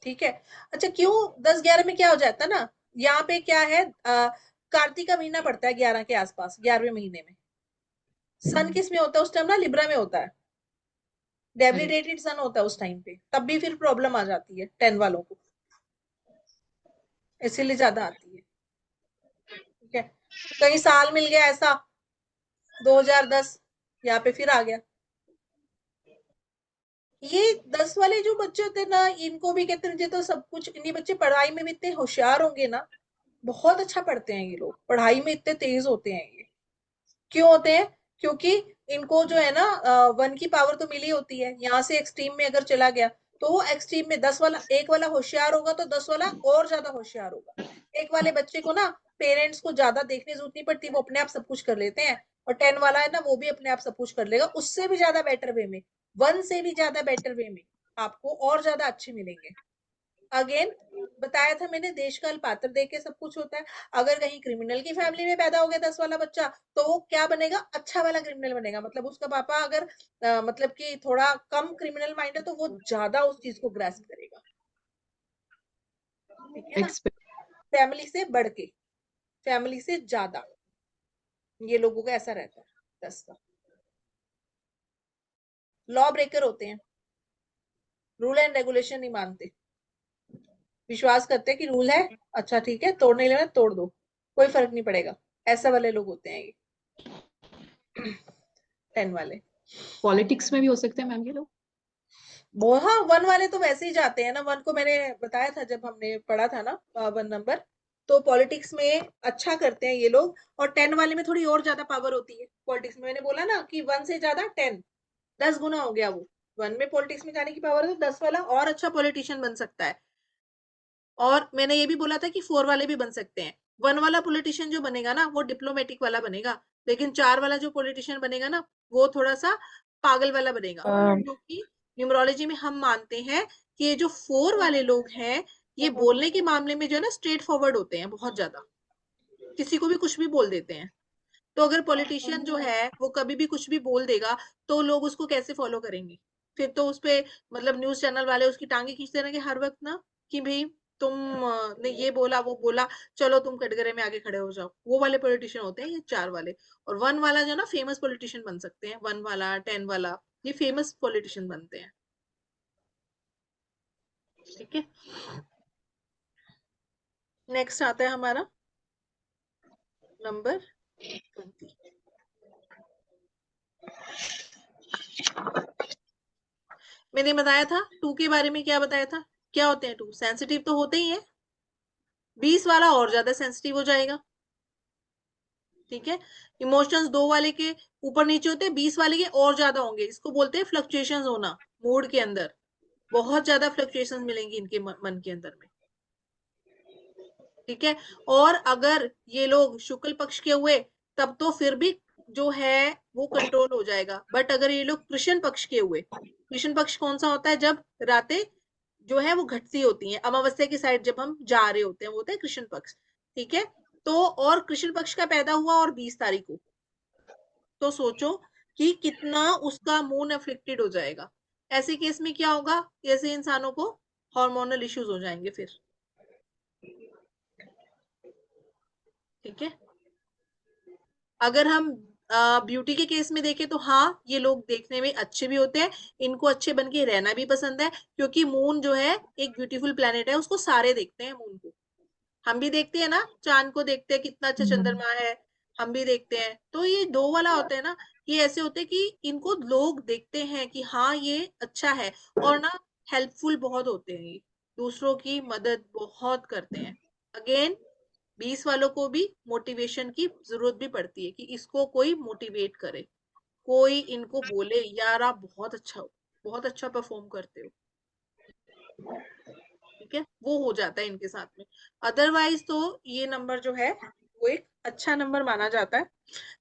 ठीक है। अच्छा, क्यों 10-11 में क्या हो जाता है ना, यहाँ पे क्या है, कार्तिक का महीना पड़ता है 11 के आसपास, 11वें महीने में सन किस में होता है उस टाइम ना, लिब्रा में होता है, करेक्ट। डेबिलिटेटेड सन होता है उस टाइम पे, तब भी फिर प्रॉब्लम आ जाती है 10 वालों को, इसीलिए ज्यादा आती है, ठीक है। कहीं साल मिल गया ऐसा 2010, यहाँ पे फिर आ गया। ये 10 वाले जो बच्चे होते हैं ना, इनको भी कहते हैं तो सब कुछ, इन्हीं बच्चे पढ़ाई में भी इतने होशियार होंगे ना, बहुत अच्छा पढ़ते हैं ये लोग, पढ़ाई में इतने तेज होते हैं ये। क्यों होते हैं? क्योंकि इनको जो है ना 1 की पावर तो मिली होती है, यहाँ से एक्सट्रीम में अगर चला गया तो वो एक्सट्रीम में 10 वाला, 1 वाला होशियार होगा तो 10 वाला और ज्यादा होशियार होगा। 1 वाले बच्चे को ना पेरेंट्स को ज्यादा देखने की जरूरत नहीं पड़ती, वो अपने आप सब कुछ कर लेते हैं। और 10 वाला है ना, वो भी अपने आप सब कुछ कर लेगा, उससे भी ज्यादा बेटर वे में, 1 से भी ज्यादा बेटर वे में, आपको और ज्यादा अच्छे मिलेंगे। अगेन बताया था मैंने, देश काल पात्र देख के सब कुछ होता है। अगर कहीं क्रिमिनल की फैमिली में पैदा हो गया 10 वाला बच्चा, तो वो क्या बनेगा, अच्छा वाला क्रिमिनल बनेगा। मतलब उसका पापा अगर मतलब कि थोड़ा कम क्रिमिनल माइंड है तो वो ज्यादा उस चीज को ग्रास्प करेगा, ठीक है ना। एक्सपेक्ट। फैमिली से बढ़ के, फैमिली से ज्यादा, ये लोगों का ऐसा रहता है 10 का। लॉ ब्रेकर होते हैं, रूल एंड रेगुलेशन नहीं मानते, विश्वास करते हैं कि रूल है, अच्छा ठीक है, तोड़ने लेना तोड़ दो, कोई फर्क नहीं पड़ेगा, ऐसा वाले लोग होते हैं ये 10 वाले। पॉलिटिक्स में भी हो सकते हैं मैम ये लोग। वो हाँ, 1 वाले तो वैसे ही जाते हैं ना, 1 को मैंने बताया था जब हमने पढ़ा था ना 1 नंबर, तो पॉलिटिक्स में अच्छा करते हैं ये लोग। और 10 वाले में थोड़ी और ज्यादा पावर होती है पॉलिटिक्स में, मैंने बोला ना कि 1 से ज्यादा 10, 10 गुना हो गया वो। 1 में पॉलिटिक्स में जाने की पावर है तो 10 वाला और अच्छा पॉलिटिशियन बन सकता है। और मैंने ये भी बोला था कि 4 वाले भी बन सकते हैं। 1 वाला पॉलिटिशियन जो बनेगा ना, वो डिप्लोमेटिक वाला बनेगा, लेकिन 4 वाला जो पॉलिटिशियन बनेगा ना, वो थोड़ा सा पागल वाला बनेगा। क्योंकि न्यूमरोलॉजी में हम मानते हैं कि ये जो 4 वाले लोग हैं, ये बोलने के मामले में जो है ना स्ट्रेट फॉरवर्ड होते हैं बहुत ज्यादा, किसी को भी कुछ भी बोल देते हैं। तो अगर पॉलिटिशियन जो है वो कभी भी कुछ भी बोल देगा, तो लोग उसको कैसे फॉलो करेंगे? फिर तो उस पे मतलब न्यूज चैनल वाले उसकी टांगे खींचते रहेंगे हर वक्त ना, कि भाई तुम ने ये बोला वो बोला, चलो तुम कटघरे में आगे खड़े हो जाओ। वो वाले पॉलिटिशियन होते हैं ये 4 वाले। और 1 वाला जो ना फेमस पॉलिटिशियन बन सकते हैं, 1 वाला 10 वाला, ये फेमस पॉलिटिशियन बनते हैं, ठीक है। नेक्स्ट आता है हमारा नंबर 20। मैंने बताया था 2 के बारे में, क्या बताया था, क्या होते हैं 2, सेंसिटिव तो होते ही है, 20 वाला और ज्यादा सेंसिटिव हो जाएगा, ठीक है। इमोशंस 2 वाले के ऊपर नीचे होते हैं, 20 वाले के और ज्यादा होंगे, इसको बोलते हैं फ्लक्चुएशंस होना मूड के अंदर, बहुत ज्यादा फ्लक्चुएशंस मिलेंगी इनके मन के अंदर में, ठीक है। और अगर ये लोग शुक्ल पक्ष के हुए तब तो फिर भी जो है वो कंट्रोल हो जाएगा। बट अगर ये लोग कृष्ण पक्ष के हुए, कृष्ण पक्ष कौन सा होता है, जब रातें जो है वो घटती होती हैं, अमावस्या की साइड जब हम जा रहे होते हैं, वो होता है कृष्ण पक्ष। ठीक है। तो और कृष्ण पक्ष का पैदा हुआ और 20 तारीख को, तो सोचो कि कितना उसका मून अफ्लिक्टेड हो जाएगा। ऐसे केस में क्या होगा, ऐसे इंसानों को हार्मोनल इश्यूज हो जाएंगे फिर। ठीक है। अगर हम ब्यूटी के केस में देखें तो हाँ, ये लोग देखने में अच्छे भी होते हैं, इनको अच्छे बन के रहना भी पसंद है, क्योंकि मून जो है एक ब्यूटीफुल प्लेनेट है, उसको सारे देखते हैं मून को। हम भी देखते हैं ना, चांद को देखते हैं, कितना अच्छा चंद्रमा है, हम भी देखते हैं। तो ये दो वाला होता है ना, ये ऐसे होते हैं कि इनको लोग देखते हैं कि हाँ ये अच्छा है, और ना हेल्पफुल बहुत होते हैं ये, दूसरों की मदद बहुत करते हैं। अगेन 20 वालों को भी मोटिवेशन की जरूरत भी पड़ती है, कि इसको कोई मोटिवेट करे, कोई इनको बोले यार आप बहुत अच्छा हो, बहुत अच्छा परफॉर्म करते हो। ठीक है, वो हो जाता है इनके साथ में। अदरवाइज तो ये नंबर जो है वो एक अच्छा नंबर माना जाता है।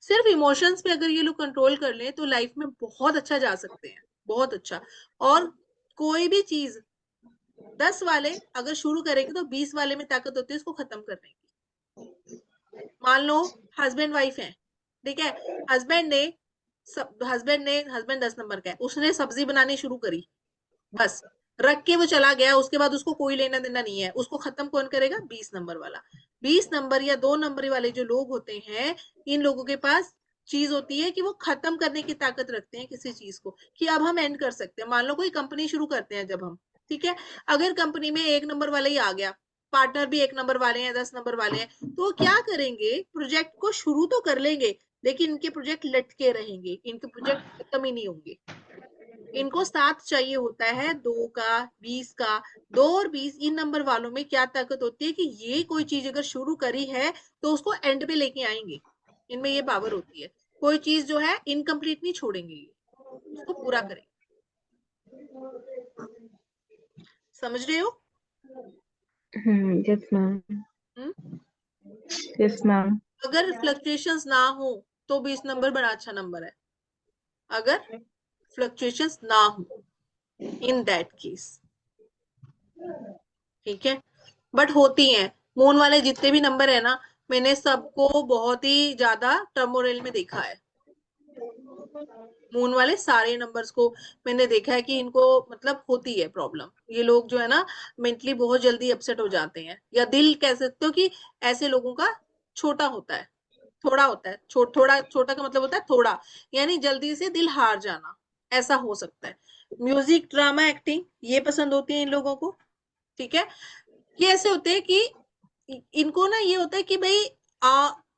सिर्फ इमोशंस पे अगर ये लोग कंट्रोल कर लें तो लाइफ में बहुत अच्छा जा सकते हैं, बहुत अच्छा। और कोई भी चीज 10 वाले अगर शुरू करेंगे तो 20 वाले में ताकत होती है उसको खत्म करने की। मान लो हस्बैंड वाइफ है, ठीक है, हस्बैंड ने हस्बैंड 10 नंबर का है, उसने सब्जी बनानी शुरू करी, बस रख के वो चला गया, उसके बाद उसको कोई लेना देना नहीं है, उसको खत्म कौन करेगा, 20 नंबर वाला। 20 नंबर या 2 नंबर वाले जो लोग होते हैं, इन लोगों के पास चीज होती है कि वो खत्म करने की ताकत रखते हैं किसी चीज को, कि अब हम एंड कर सकते हैं। मान लो कोई कंपनी शुरू करते हैं जब हम, ठीक है, अगर कंपनी में 1 नंबर वाला ही आ गया, पार्टनर भी 1 नंबर वाले हैं, 10 नंबर वाले हैं, तो वो क्या करेंगे, प्रोजेक्ट को शुरू तो कर लेंगे, लेकिन इनके प्रोजेक्ट लटके रहेंगे, इनके प्रोजेक्ट खत्म ही नहीं होंगे। इनको साथ चाहिए होता है 2 का, 20 का। 2 और 20 इन नंबर वालों में क्या ताकत होती है कि ये कोई चीज अगर शुरू करी है तो उसको एंड पे लेके आएंगे, इनमें ये पावर होती है। कोई चीज जो है इनकम्प्लीट नहीं छोड़ेंगे, ये उसको पूरा करेंगे। समझ रहे हो? Yes ma'am. हम्म? Yes ma'am. अगर फ्लक्चुएशंस ना हो तो 20 नंबर बड़ा अच्छा नंबर है, अगर फ्लक्चुएशंस ना हो, इन दैट केस। ठीक है। बट होती हैं, मून वाले जितने भी नंबर है ना, मैंने सबको बहुत ही ज्यादा टर्मोरेल में देखा है। मून वाले सारे नंबर्स को मैंने देखा है कि इनको मतलब होती है प्रॉब्लम। ये लोग जो है ना मेंटली बहुत जल्दी अपसेट हो जाते हैं, या दिल कह सकते हो कि ऐसे लोगों का छोटा होता है, थोड़ा होता है, थोड़ा छोटा का मतलब होता है थोड़ा, यानी जल्दी से दिल हार जाना, ऐसा हो सकता है। म्यूजिक, ड्रामा, एक्टिंग ये पसंद होती है इन लोगों को। ठीक है। ये ऐसे होते हैं कि इनको ना ये होता है कि भाई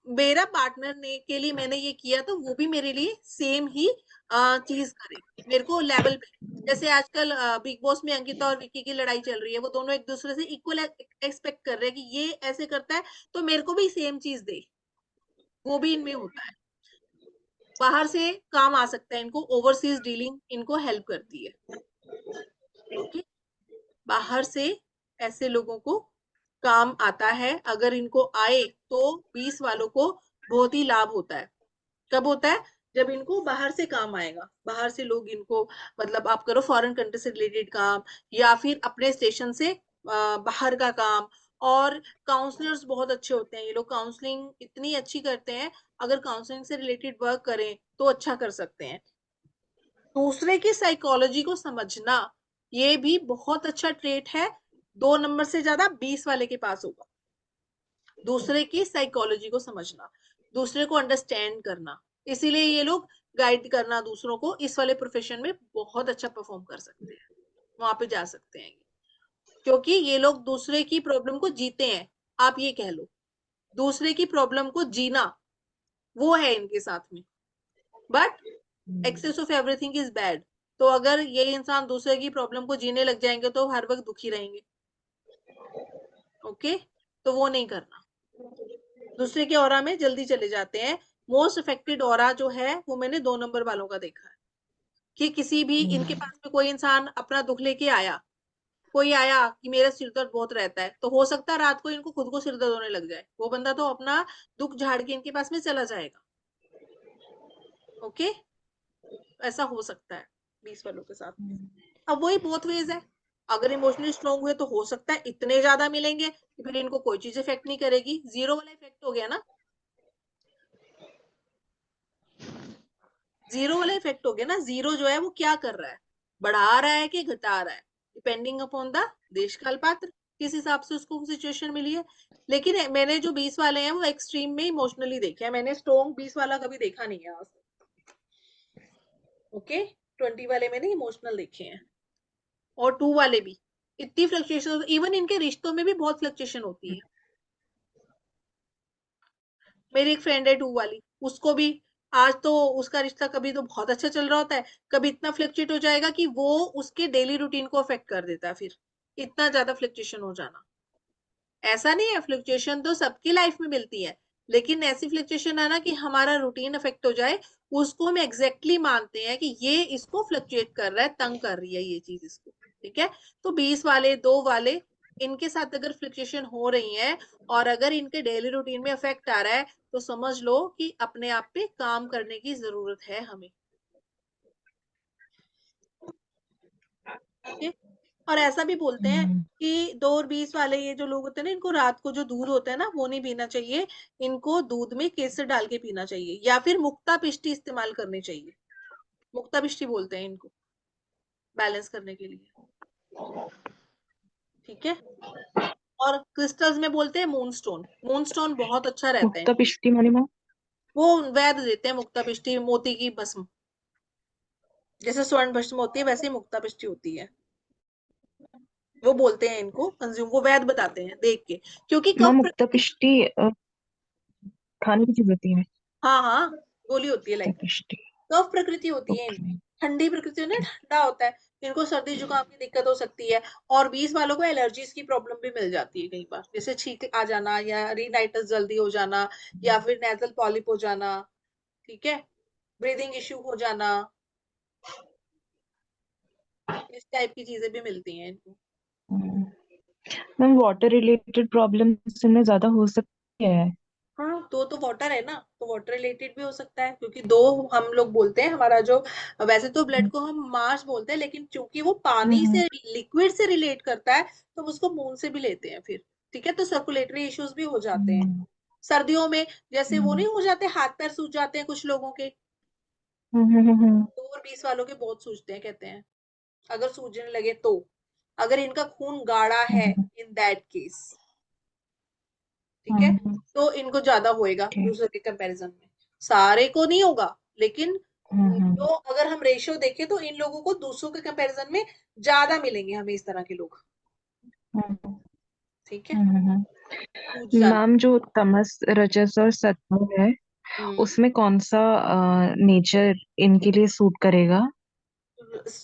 मेरा पार्टनर ने के लिए मैंने ये किया तो वो भी मेरे लिए सेम ही चीज करे, मेरे को लेवल पे। जैसे आजकल बिग बॉस में अंकिता और विक्की की लड़ाई चल रही है, वो दोनों एक दूसरे से इक्वल एक्सपेक्ट कर रहे हैं कि ये ऐसे करता है तो मेरे को भी सेम चीज दे, वो भी इनमें होता है। बाहर से काम आ सकता है इनको, ओवरसीज डीलिंग इनको हेल्प करती है। ओके। बाहर से ऐसे लोगों को काम आता है, अगर इनको आए तो 20 वालों को बहुत ही लाभ होता है। कब होता है, जब इनको बाहर से काम आएगा, बाहर से लोग इनको, मतलब आप करो फॉरेन कंट्री से रिलेटेड काम, या फिर अपने स्टेशन से बाहर का काम। और काउंसलर्स बहुत अच्छे होते हैं ये लोग, काउंसलिंग इतनी अच्छी करते हैं, अगर काउंसलिंग से रिलेटेड वर्क करें तो अच्छा कर सकते हैं। दूसरे की साइकोलॉजी को समझना, ये भी बहुत अच्छा ट्रेट है, 2 नंबर से ज्यादा 20 वाले के पास होगा। दूसरे की साइकोलॉजी को समझना, दूसरे को अंडरस्टैंड करना, इसीलिए ये लोग गाइड करना दूसरों को, इस वाले प्रोफेशन में बहुत अच्छा परफॉर्म कर सकते हैं, वहां पे जा सकते हैं, क्योंकि ये लोग दूसरे की प्रॉब्लम को जीते हैं। आप ये कह लो, दूसरे की प्रॉब्लम को जीना वो है इनके साथ में। But excess of everything is bad. तो अगर ये इंसान दूसरे की प्रॉब्लम को जीने लग जाएंगे तो हर वक्त दुखी रहेंगे। ओके। तो वो नहीं करना, दूसरे के ऑरा में जल्दी चले जाते हैं। मोस्ट अफेक्टेड ऑरा जो है वो मैंने 2 नंबर वालों का देखा है, कि किसी भी इनके पास में कोई इंसान अपना दुख लेके आया, कोई आया कि मेरा सिर दर्द बहुत रहता है, तो हो सकता है रात को इनको खुद को सिर दर्द होने लग जाए, वो बंदा तो अपना दुख झाड़ के इनके पास में चला जाएगा। ओके, ऐसा हो सकता है 20 वालों के साथ में। अब वही बोथ वेज है, अगर इमोशनली स्ट्रांग हुए तो हो सकता है इतने ज्यादा मिलेंगे कि फिर इनको कोई चीज इफेक्ट नहीं करेगी, जीरो वाला इफेक्ट हो गया ना, जीरो वाला इफेक्ट हो गया ना। जीरो जो है वो क्या कर रहा है, बढ़ा रहा है कि घटा रहा है, डिपेंडिंग अपॉन द देश काल पात्र, किस हिसाब से उसको सिचुएशन मिली है। लेकिन मैंने जो 20 वाले हैं वो एक्सट्रीम में इमोशनली देखे हैं, मैंने स्ट्रॉन्ग 20 वाला कभी देखा नहीं है आज तक। ओके, 20 वाले मैंने इमोशनल देखे हैं, और 2 वाले भी। इतनी फ्लक्चुएशन, इवन इनके रिश्तों में भी बहुत फ्लक्चुएशन होती है। मेरी एक फ्रेंड है 2 वाली, उसको भी आज तो उसका रिश्ता कभी तो बहुत अच्छा चल रहा होता है, कभी इतना फ्लक्चुएट हो जाएगा कि वो उसके डेली रूटीन को अफेक्ट कर देता है, फिर इतना ज्यादा फ्लक्चुएशन हो जाना। ऐसा नहीं है, फ्लक्चुएशन तो सबकी लाइफ में मिलती है, लेकिन ऐसी फ्लक्चुएशन आना कि हमारा रूटीन अफेक्ट हो जाए, उसको हम एग्जैक्टली मानते हैं कि ये इसको फ्लक्चुएट कर रहा है, तंग कर रही है ये चीज इसको। ठीक है, तो 20 वाले 2 वाले, इनके साथ अगर फ्लक्चुएशन हो रही है और अगर इनके डेली रूटीन में अफेक्ट आ रहा है, तो समझ लो कि अपने आप पे काम करने की जरूरत है हमें। ठीक है, और ऐसा भी बोलते हैं कि 2 और 20 वाले ये जो लोग होते हैं ना, इनको रात को जो दूध होता है ना वो नहीं पीना चाहिए, इनको दूध में केसर डाल के पीना चाहिए, या फिर मुक्ता पिष्टी इस्तेमाल करनी चाहिए। मुक्ता पिष्टी बोलते हैं इनको, बैलेंस करने के लिए। ठीक है, और क्रिस्टल्स में बोलते हैं मूनस्टोन, मूनस्टोन बहुत अच्छा रहता है मुक्ता इनको। पिष्टी माने माँ? वो वैद देते हैं मुक्ता पिष्टी, मोती की भस्म, जैसे स्वर्ण भस्म होती है वैसे ही मुक्ता पिष्टी होती है। वो बोलते हैं इनको कंज्यूम, वो वैद बताते हैं देख के, क्योंकि माँ कफ मुक्ता प्रकृति। पिष्टी खाने की चीज होती है? हाँ हाँ, गोली होती है, मुक्ता लाइक पिष्टी। कफ प्रकृति होती है ओके। इनकी, ठंडी प्रकृति है ना, ठंडा होता है, इनको सर्दी जुकाम की दिक्कत हो सकती है। और 20 वालों को एलर्जीज की प्रॉब्लम भी मिल जाती है कई बार, जैसे छींक आ जाना, या रिनाइटिस जल्दी हो जाना, या फिर नेजल पॉलिप हो जाना। ठीक है, ब्रीदिंग इश्यू हो जाना, इस टाइप की चीजें भी मिलती हैं इनको। मैम वाटर रिलेटेड प्रॉब्लम्स इनमें ज्यादा हो सकती है? हाँ, दो तो वाटर है ना, तो वाटर रिलेटेड भी हो सकता है, क्योंकि दो हम लोग बोलते हैं हमारा जो, वैसे तो ब्लड को हम मास बोलते हैं, लेकिन चूंकि वो पानी हम्म से, लिक्विड से रिलेट करता है, तो हम उसको मून से भी लेते हैं फिर। ठीक है, तो सर्कुलेटरी इश्यूज भी हो जाते हैं हम्म सर्दियों में, जैसे वो हम्म नहीं हो जाते, हाथ पैर सूज जाते हैं कुछ लोगों के। हम्म 2 और 20 वालों के बहुत सूजते हैं कहते हैं, अगर सूजने लगे तो, अगर इनका खून गाढ़ा है, हम्म इन दैट केस। ठीक है, हम्म, तो इनको ज्यादा होएगा ओके। दूसरे के कंपैरिजन में, सारे को नहीं होगा, लेकिन हम्म जो अगर हम रेशियो देखें तो इन लोगों को दूसरों के कंपैरिजन में ज्यादा मिलेंगे हमें इस तरह के लोग। हम्म ठीक है, हम्म सूझ जाना। मैम जो तमस रजस और सत्व है, हम्म, उसमें कौन सा नेचर इनके लिए सूट करेगा?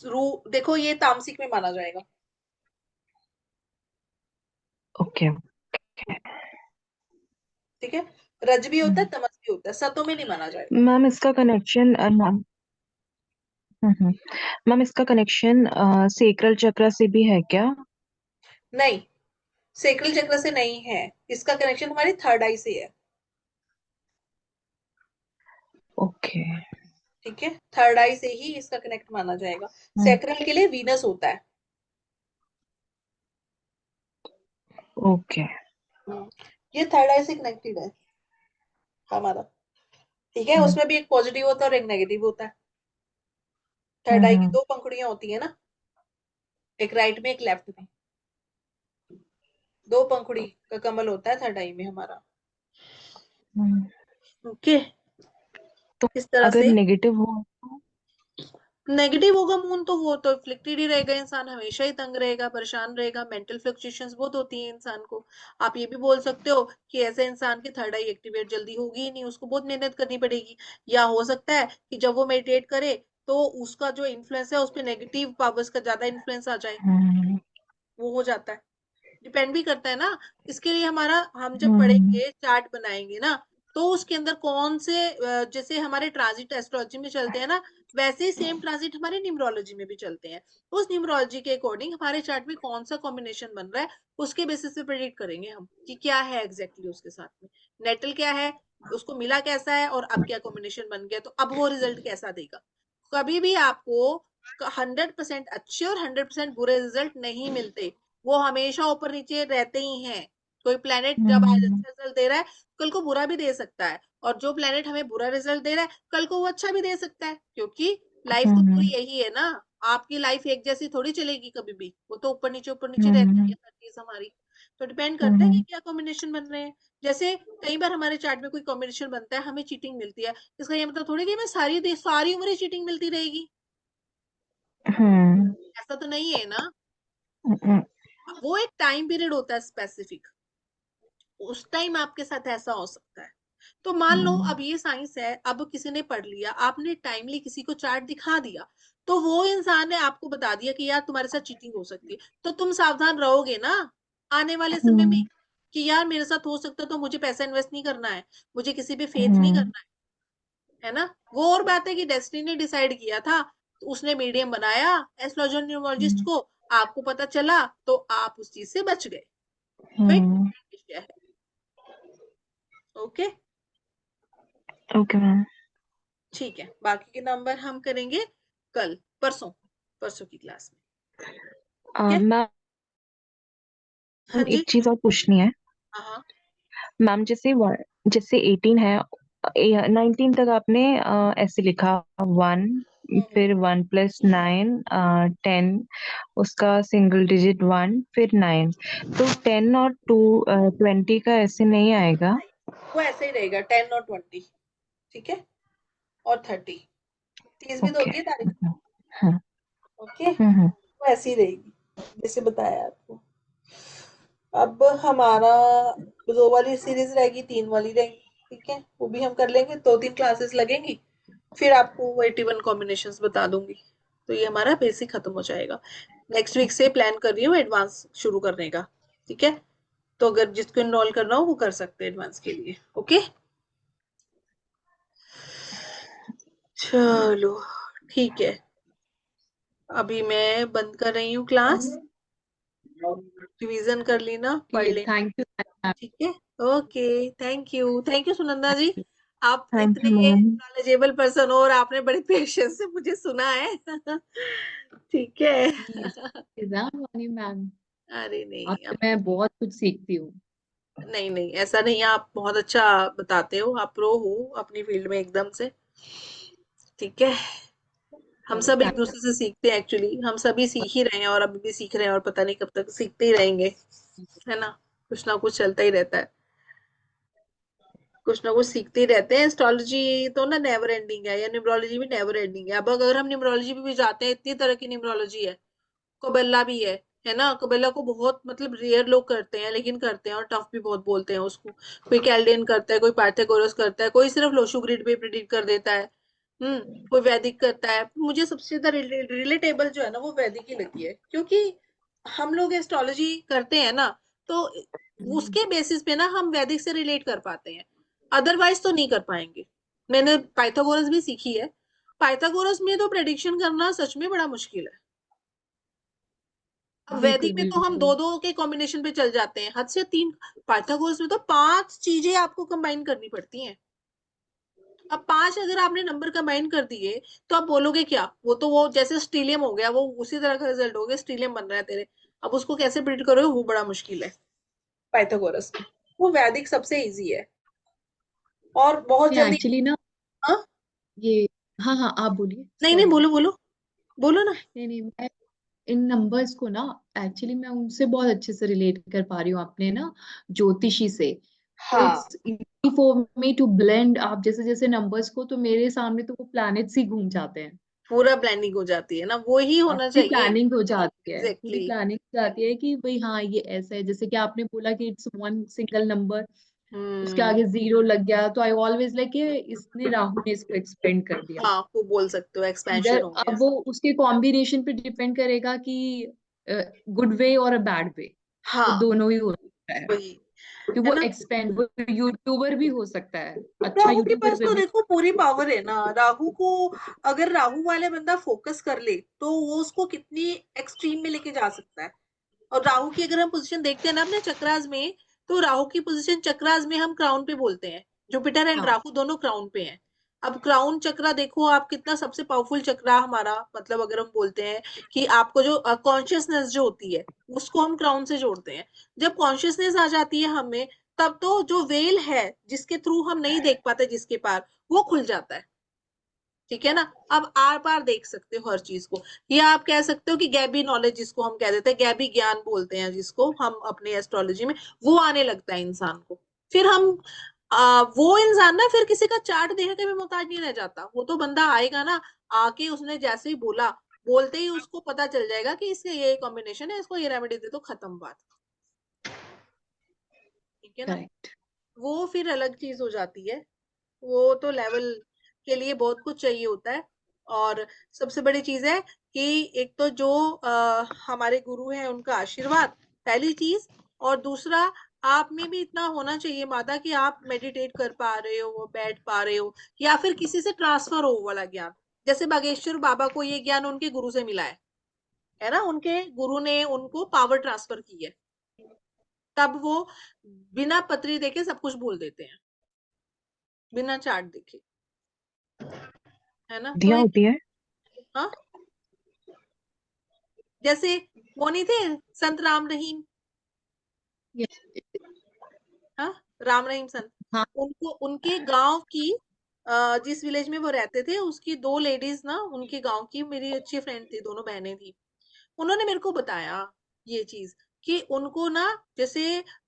रू देखो, ये तामसिक में माना जाएगा। ओके। ठीक है, रज भी होता है, तमस भी होता है, सतो में नहीं माना जाएगा। मैम इसका कनेक्शन मैम मैम इसका कनेक्शन सेक्रल चक्र से भी है क्या? नहीं, सेक्रल चक्र से नहीं है, इसका कनेक्शन हमारी थर्ड आई से है। ओके। ठीक है, थर्ड आई से ही इसका कनेक्ट माना जाएगा, हम्म सेक्रल के लिए वीनस होता है। ओके। हम्म, ये थर्ड आई से कनेक्टेड है हमारा। ठीक है, हम्म उसमें भी एक पॉजिटिव होता है और एक नेगेटिव होता है। थर्ड आई की हम्म दो पंखुड़ियां होती है ना, एक राइट में एक लेफ्ट में, दो पंखुड़ी का कमल होता है थर्ड आई में हमारा। हम्म। ओके, तो इस तरह अगर से। नेगेटिव हो तो? नेगेटिव होगा मून तो वो तो फ्लिक्टेड ही रहेगा, इंसान हमेशा ही तंग रहेगा, परेशान रहेगा, मेंटल फ्लक्चुएशंस बहुत होती हैं इंसान को। आप ये भी बोल सकते हो कि ऐसे इंसान की थर्ड आई एक्टिवेट जल्दी होगी ही नहीं, उसको बहुत मेहनत करनी पड़ेगी, या हो सकता है कि जब वो मेडिटेट करे तो उसका जो इन्फ्लुएंस है उस पर नेगेटिव पावर्स का ज्यादा इन्फ्लुएंस आ जाए, हम्म वो हो जाता है। डिपेंड भी करता है ना, इसके लिए हमारा, हम जब हम्म पढ़ेंगे चार्ट बनाएंगे ना, तो उसके अंदर कौन से जैसे हमारे ट्रांजिट एस्ट्रोलॉजी में चलते हैं ना, वैसे ही सेम ट्रांजिट हमारे न्यूमरोलॉजी में भी चलते हैं। उस न्यूमरोलॉजी के अकॉर्डिंग हमारे चार्ट में कौन सा कॉम्बिनेशन बन रहा है, उसके बेसिस पे प्रेडिक्ट करेंगे हम कि क्या है एग्जैक्टली उसके साथ में, नेटल क्या है, उसको मिला कैसा है, और अब क्या कॉम्बिनेशन बन गया, तो अब वो रिजल्ट कैसा देगा। कभी भी आपको 100% अच्छे और 100% बुरे रिजल्ट नहीं मिलते, वो हमेशा ऊपर नीचे रहते ही हैं। कोई प्लेनेट जब आज अच्छा रिजल्ट दे रहा है, कल को बुरा भी दे सकता है, और जो प्लेनेट हमें बुरा रिजल्ट दे रहा है, कल को वो अच्छा भी दे सकता है, क्योंकि लाइफ तो पूरी यही है ना। आपकी लाइफ एक जैसी थोड़ी चलेगी कभी भी, वो तो ऊपर नीचे रहती है हर चीज हमारी। तो डिपेंड करता है कि क्या कॉम्बिनेशन बन रहे हैं। जैसे कई बार हमारे चार्ट में कोई कॉम्बिनेशन बनता है, हमें चीटिंग मिलती है, इसका ये मतलब थोड़ी कि हमें सारी उम्र ही चीटिंग मिलती रहेगी, ऐसा तो नहीं है ना। वो एक टाइम पीरियड होता है स्पेसिफिक, उस टाइम आपके साथ ऐसा हो सकता है। तो मान लो अब ये साइंस है, अब किसी ने पढ़ लिया, आपने टाइमली किसी को चार्ट दिखा दिया, तो वो इंसान ने आपको बता दिया कि यार तुम्हारे साथ चीटिंग हो सकती है, तो तुम सावधान रहोगे ना आने वाले समय में, कि यार मेरे साथ हो सकता है, तो मुझे पैसा इन्वेस्ट नहीं करना है, मुझे किसी पे फेथ नहीं करना है ना। वो और बात है कि डेस्टिनी ने डिसाइड किया था, तो उसने मीडियम बनाया एस्ट्रोलॉजर न्यूमरोलॉजिस्ट को, आपको पता चला, तो आप उस चीज से बच गए। वो एक different विषय है। Okay, okay ma'am. ठीक है, बाकी के नंबर हम करेंगे कल, परसों परसों की क्लास में। ठीक है, मैम हाँ एक जी, चीज और पूछनी है। हाँ हाँ। मैम जैसे 18 है, 19 तक आपने ऐसे लिखा 1, फिर 1+9 10, उसका सिंगल डिजिट 1 फिर 9, तो 10 और 20 का ऐसे नहीं आएगा। वो ऐसे ही रहेगा 10 और 20, ठीक है, और 30, 30 भी तो ओके। होती है तारीख। हाँ। ओके, वो ऐसी ही रहेगी जैसे बताया आपको। अब हमारा 2 वाली सीरीज रहेगी, 3 वाली रहेगी, ठीक है, वो भी हम कर लेंगे, 2-3 क्लासेस लगेंगी, फिर आपको 81 कॉम्बिनेशंस बता दूंगी। तो ये हमारा बेसिक खत्म हो जाएगा। नेक्स्ट वीक से प्लान कर रही हूँ एडवांस शुरू करने का, ठीक है। तो अगर जिसको इनरोल करना हो वो कर सकते हैं एडवांस के लिए। ओके, चलो ठीक है, अभी मैं बंद कर रही हूँ क्लास, रिवीजन कर लेना, पढ़ लेना, थैंक यू। ठीक है। ओके, थैंक यू सुनंदा जी, आप थैंक इतने यू मैम। नॉलेजेबल पर्सन हो और आपने बड़े पेशेंस से मुझे सुना है। ठीक है। वानी मैम, अरे नहीं, आपसे मैं बहुत कुछ सीखती हूँ। नहीं नहीं ऐसा नहीं है, आप बहुत अच्छा बताते हो, आप प्रो हो अपनी फील्ड में एकदम से, ठीक है। हम सब एक थैंक दूसरे से सीखते हैं, एक्चुअली हम सभी सीख ही रहे हैं, और अभी भी सीख रहे हैं, और पता नहीं कब तक सीखते ही रहेंगे, यू। है ना कुछ चलता ही रहता है, कुछ ना कुछ सीखते ही रहते हैं। एस्ट्रोलॉजी तो ना नेवर एंडिंग है, या न्यूमरोलॉजी भी नेवर एंडिंग है। अब अगर हम न्यूमरोलॉजी भी जाते हैं, इतनी तरह की न्यूमरोलॉजी है, कोबेला भी है ना। कोबेला को बहुत मतलब रेयर लोग करते हैं, लेकिन करते हैं, और टफ भी बहुत बोलते हैं उसको। कोई कैल्डेन करता है, कोई पाइथागोरस करता है, कोई सिर्फ लोशो ग्रिड पे प्रेडिक्ट कर देता है, कोई वैदिक करता है। मुझे सबसे ज्यादा रिलेटेबल जो है ना, वो वैदिक ही लगी है, क्योंकि हम लोग एस्ट्रोलॉजी करते हैं ना, तो उसके बेसिस पे ना हम वैदिक से रिलेट कर पाते हैं, अदरवाइज तो नहीं कर पाएंगे। मैंने पाइथागोरस भी सीखी है, पाइथागोरस में तो प्रेडिक्शन करना सच में बड़ा मुश्किल है। अब बिल्कुल वैदिक में तो हम बिल्कुल। 2-2 के कॉम्बिनेशन पे चल जाते हैं, हद से 3। पाइथागोरस में तो 5 चीजें आपको कंबाइन करनी पड़ती हैं। अब 5 अगर आपने नंबर कंबाइन कर दिए, तो आप बोलोगे क्या, वो तो वो जैसे स्टीलियम हो गया, वो उसी तरह का रिजल्ट हो गया, स्टीलियम बन रहा है तेरे। अब उसको कैसे प्रिडिक्ट करोगे, वो बड़ा मुश्किल है पाइथागोरस में। वो वैदिक सबसे इजी है, और बहुत मैं जल्दी। एक्चुअली ना हाँ, ये, हाँ हाँ आप बोलिए, नहीं नहीं, सॉरी। बोलो बोलो, बोलो ना। नहीं नहीं, मैं इन नंबर्स को ना एक्चुअली मैं उनसे बहुत अच्छे से रिलेट कर पा रही हूँ अपने ना ज्योतिषी से। तो हाँ, it's easy for me to blend आप जैसे जैसे नंबर्स को, तो मेरे सामने तो वो प्लैनेट्स ही घूम जाते हैं। पूरा प्लानिंग हो जाती है ना, वो ही हाँ, होना पूरी चाहिए। प्लानिंग हो जाती है, पूरी एग्जैक्टली, प्लानिंग हो जाती है कि भाई हाँ ये ऐसा है, जैसे कि आपने बोला कि इट्स वन सिंगल नंबर, उसके हम्म। आगे जीरो लग गया, तो आई ऑलवेज लाइक इसने राहु ने इसको एक्सपेंड कर दिया। हाँ, वो बोल सकते हो इधर एक्सपेंशन हो गया। अब वो उसके कॉम्बिनेशन पे डिपेंड करेगा कि गुड वे और अ बैड वे, तो हाँ, दोनों ही हो सकता है। वही। कि है वो ना। एक्सपेंड, वो यूट्यूबर भी हो सकता है, अच्छा राहु के यूट्यूबर पास पे तो भी। देखो पूरी पावर है ना, राहु को अगर राहु वाले बंदा फोकस कर ले तो वो उसको कितनी एक्सट्रीम में लेके जा सकता है। और राहु की अगर हम पोजीशन देखते हैं ना अपने चक्रास में, तो राहु की पोजीशन चक्रास में हम क्राउन पे बोलते हैं, जुपिटर एंड हाँ राहु दोनों क्राउन पे हैं। अब क्राउन चक्रा देखो आप कितना सबसे पावरफुल चक्रा हमारा, मतलब अगर हम बोलते हैं कि आपको जो कॉन्शियसनेस जो होती है उसको हम क्राउन से जोड़ते हैं। जब कॉन्शियसनेस आ जाती है हमें, तब तो जो वेल है जिसके थ्रू हम नहीं देख पाते जिसके पार, वो खुल जाता है। ठीक है ना। अब आर पार देख सकते हो हर चीज को। या आप कह सकते हो कि गैबी नॉलेज जिसको हम कह देते हैं, गैबी ज्ञान बोलते हैं जिसको हम अपने एस्ट्रोलॉजी में, वो आने लगता है इंसान को। फिर हम वो इंसान ना फिर किसी का चार्ट देखने के भी मोहताज नहीं रह जाता। वो तो बंदा आएगा ना, आके उसने जैसे ही बोला, बोलते ही उसको पता चल जाएगा कि इसके ये कॉम्बिनेशन है, इसको ये रेमेडी दे दो, खत्म बात। ठीक है ना। करेक्ट। वो फिर अलग चीज हो जाती है। वो तो लेवल के लिए बहुत कुछ चाहिए होता है। और सबसे बड़ी चीज है कि एक तो जो हमारे गुरु हैं उनका आशीर्वाद, पहली चीज। और दूसरा, आप में भी इतना होना चाहिए माता कि आप मेडिटेट कर पा रहे हो, बैठ पा रहे हो, या फिर किसी से ट्रांसफर हो वो वाला ज्ञान। जैसे बागेश्वर बाबा को ये ज्ञान उनके गुरु से मिला है ना, उनके गुरु ने उनको पावर ट्रांसफर की है। तब वो बिना पत्री देखे सब कुछ बोल देते हैं, बिना चार्ट देखे। है ना। तो दिया एक, होती है। हाँ, जैसे वो नहीं थे संत राम रहीम, हाँ, राम रहीम संत। हाँ उनको उनके गांव की जिस विलेज में वो रहते थे उसकी दो लेडीज ना, उनके गांव की मेरी अच्छी फ्रेंड थी, दोनों बहनें थी। उन्होंने मेरे को बताया ये चीज कि उनको ना, जैसे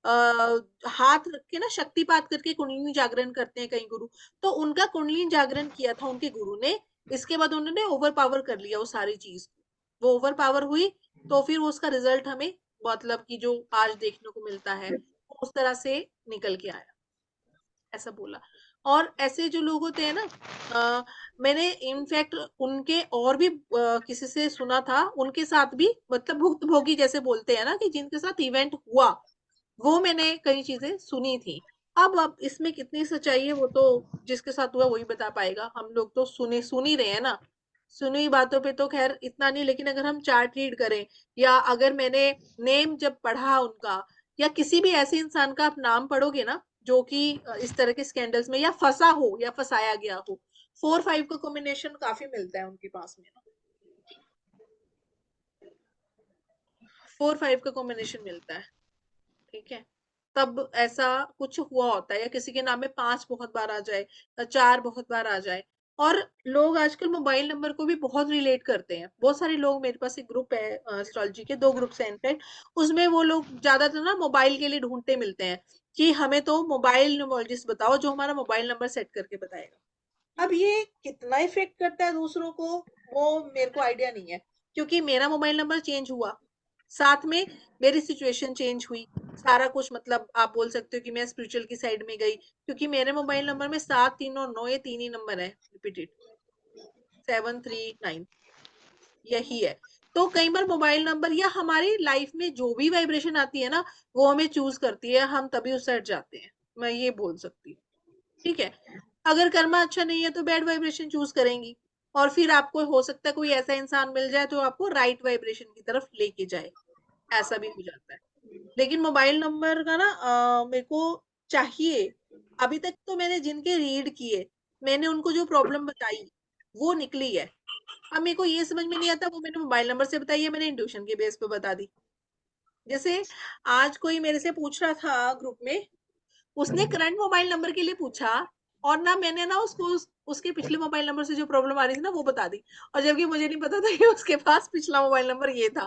हाथ रख के ना शक्तिपात करके कुंडलिनी जागरण करते हैं कई गुरु। तो उनका कुंडलिनी जागरण किया था उनके गुरु ने। इसके बाद उन्होंने ओवर पावर कर लिया वो सारी चीज। वो ओवर पावर हुई, तो फिर उसका रिजल्ट हमें, मतलब कि जो आज देखने को मिलता है, उस तरह से निकल के आया, ऐसा बोला। और ऐसे जो लोग होते हैं ना, मैंने इनफैक्ट उनके और भी किसी से सुना था, उनके साथ भी, मतलब भुक्त भोगी जैसे बोलते हैं ना, कि जिनके साथ इवेंट हुआ, वो मैंने कई चीजें सुनी थी। अब इसमें कितनी सच्चाई है वो तो जिसके साथ हुआ वही बता पाएगा। हम लोग तो सुन ही रहे हैं ना। सुनी हुई बातों पे तो खैर इतना नहीं, लेकिन अगर हम चार्ट रीड करें, या अगर मैंने नेम जब पढ़ा उनका, या किसी भी ऐसे इंसान का आप नाम पढ़ोगे ना जो कि इस तरह के स्कैंडल्स में या फंसा हो या फंसाया गया हो, 4-5 का कॉम्बिनेशन काफी मिलता है उनके पास में ना। 4-5 का कॉम्बिनेशन मिलता है। ठीक है। तब ऐसा कुछ हुआ होता है, या किसी के नाम में 5 बहुत बार आ जाए, 4 बहुत बार आ जाए। और लोग आजकल मोबाइल नंबर को भी बहुत रिलेट करते हैं। बहुत सारे लोग, मेरे पास एक ग्रुप है एस्ट्रोलॉजी के, 2 ग्रुप्स हैं इनफैक्ट। उसमें वो लोग ज्यादातर ना मोबाइल के लिए ढूंढते मिलते हैं कि हमें तो मोबाइल न्यूमरोलॉजिस्ट बताओ जो हमारा मोबाइल नंबर सेट करके बताएगा। अब ये कितना इफेक्ट करता है दूसरों को, वो मेरे को आइडिया नहीं है। क्योंकि मेरा मोबाइल नंबर चेंज हुआ, साथ में मेरी सिचुएशन चेंज हुई, सारा कुछ, मतलब आप बोल सकते हो कि मैं स्पिरिचुअल की साइड में गई। क्योंकि मेरे मोबाइल नंबर में 7, 3 और 9, ये 3 ही नंबर है रिपीटेड, 739 यही है। तो कई बार मोबाइल नंबर या हमारी लाइफ में जो भी वाइब्रेशन आती है ना, वो हमें चूज करती है, हम तभी उस साइड जाते हैं, मैं ये बोल सकती हूँ। ठीक है। अगर कर्मा अच्छा नहीं है तो बैड वाइब्रेशन चूज करेंगी। और फिर आपको हो सकता है कोई ऐसा इंसान मिल जाए जो आपको राइट वाइब्रेशन की तरफ लेके जाए, ऐसा भी हो जाता है। लेकिन मोबाइल नंबर का ना मेरे को चाहिए। अभी तक तो मैंने जिनके रीड किए, मैंने उनको जो प्रॉब्लम बताई वो निकली है। अब मेरे को ये समझ में नहीं आता वो मैंने मोबाइल नंबर से बताई है, मैंने इंट्यूशन के बेस पे बता दी। जैसे आज कोई मेरे से पूछ रहा था ग्रुप में, उसने करंट मोबाइल नंबर के लिए पूछा, और ना मैंने ना उसको उसके पिछले मोबाइल नंबर से जो प्रॉब्लम आ रही थी ना वो बता दी। और जबकि मुझे नहीं पता था कि उसके पास पिछला मोबाइल नंबर ये था।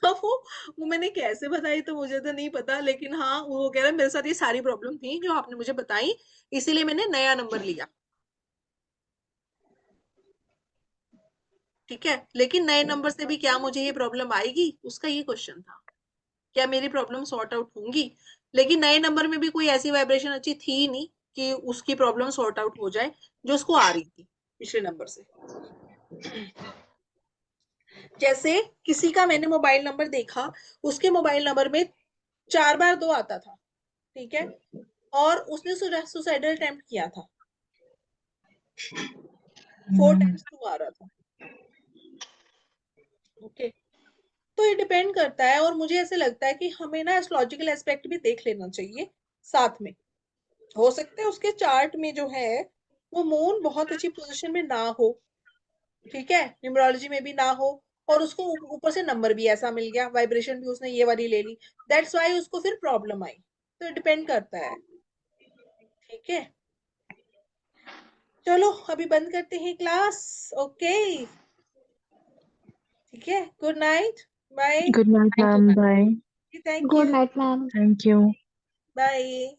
अब वो मैंने कैसे बताई तो मुझे तो नहीं पता, लेकिन हाँ वो कह रहा है मेरे साथ ये सारी प्रॉब्लम थी जो आपने मुझे बताई, इसीलिए मैंने नया नंबर लिया। ठीक है। लेकिन नए नंबर से भी क्या मुझे ये प्रॉब्लम आएगी, उसका ये क्वेश्चन था, क्या मेरी प्रॉब्लम सॉर्ट आउट होंगी। लेकिन नए नंबर में भी कोई ऐसी वाइब्रेशन अच्छी थी ही नहीं कि उसकी प्रॉब्लम सॉर्ट आउट हो जाए जो उसको आ रही थी पिछले नंबर से। जैसे किसी का मैंने मोबाइल नंबर देखा, उसके मोबाइल नंबर में 4 बार 2 आता था, ठीक है, और उसने सुसाइडल अटेम्प्ट किया था, 4 टाइम्स 2 आ रहा था। ओके, तो ये डिपेंड करता है, और मुझे ऐसे लगता है कि हमें ना एस्ट्रोलॉजिकल एस्पेक्ट भी देख लेना चाहिए साथ में। हो सकता है उसके चार्ट में जो है वो मून बहुत अच्छी पोजीशन में ना हो, ठीक है, न्यूमरोलॉजी में भी ना हो, और उसको ऊपर से नंबर भी ऐसा मिल गया, वाइब्रेशन भी उसने ये वाली ले ली, दैट्स वाई उसको फिर प्रॉब्लम आई। तो डिपेंड करता है, ठीक है। चलो अभी बंद करते हैं क्लास। ओके, ठीक है, good night, bye. Good night thank you ma'am, ma'am. Bye. Thank good you, night ma'am. Thank you. Bye.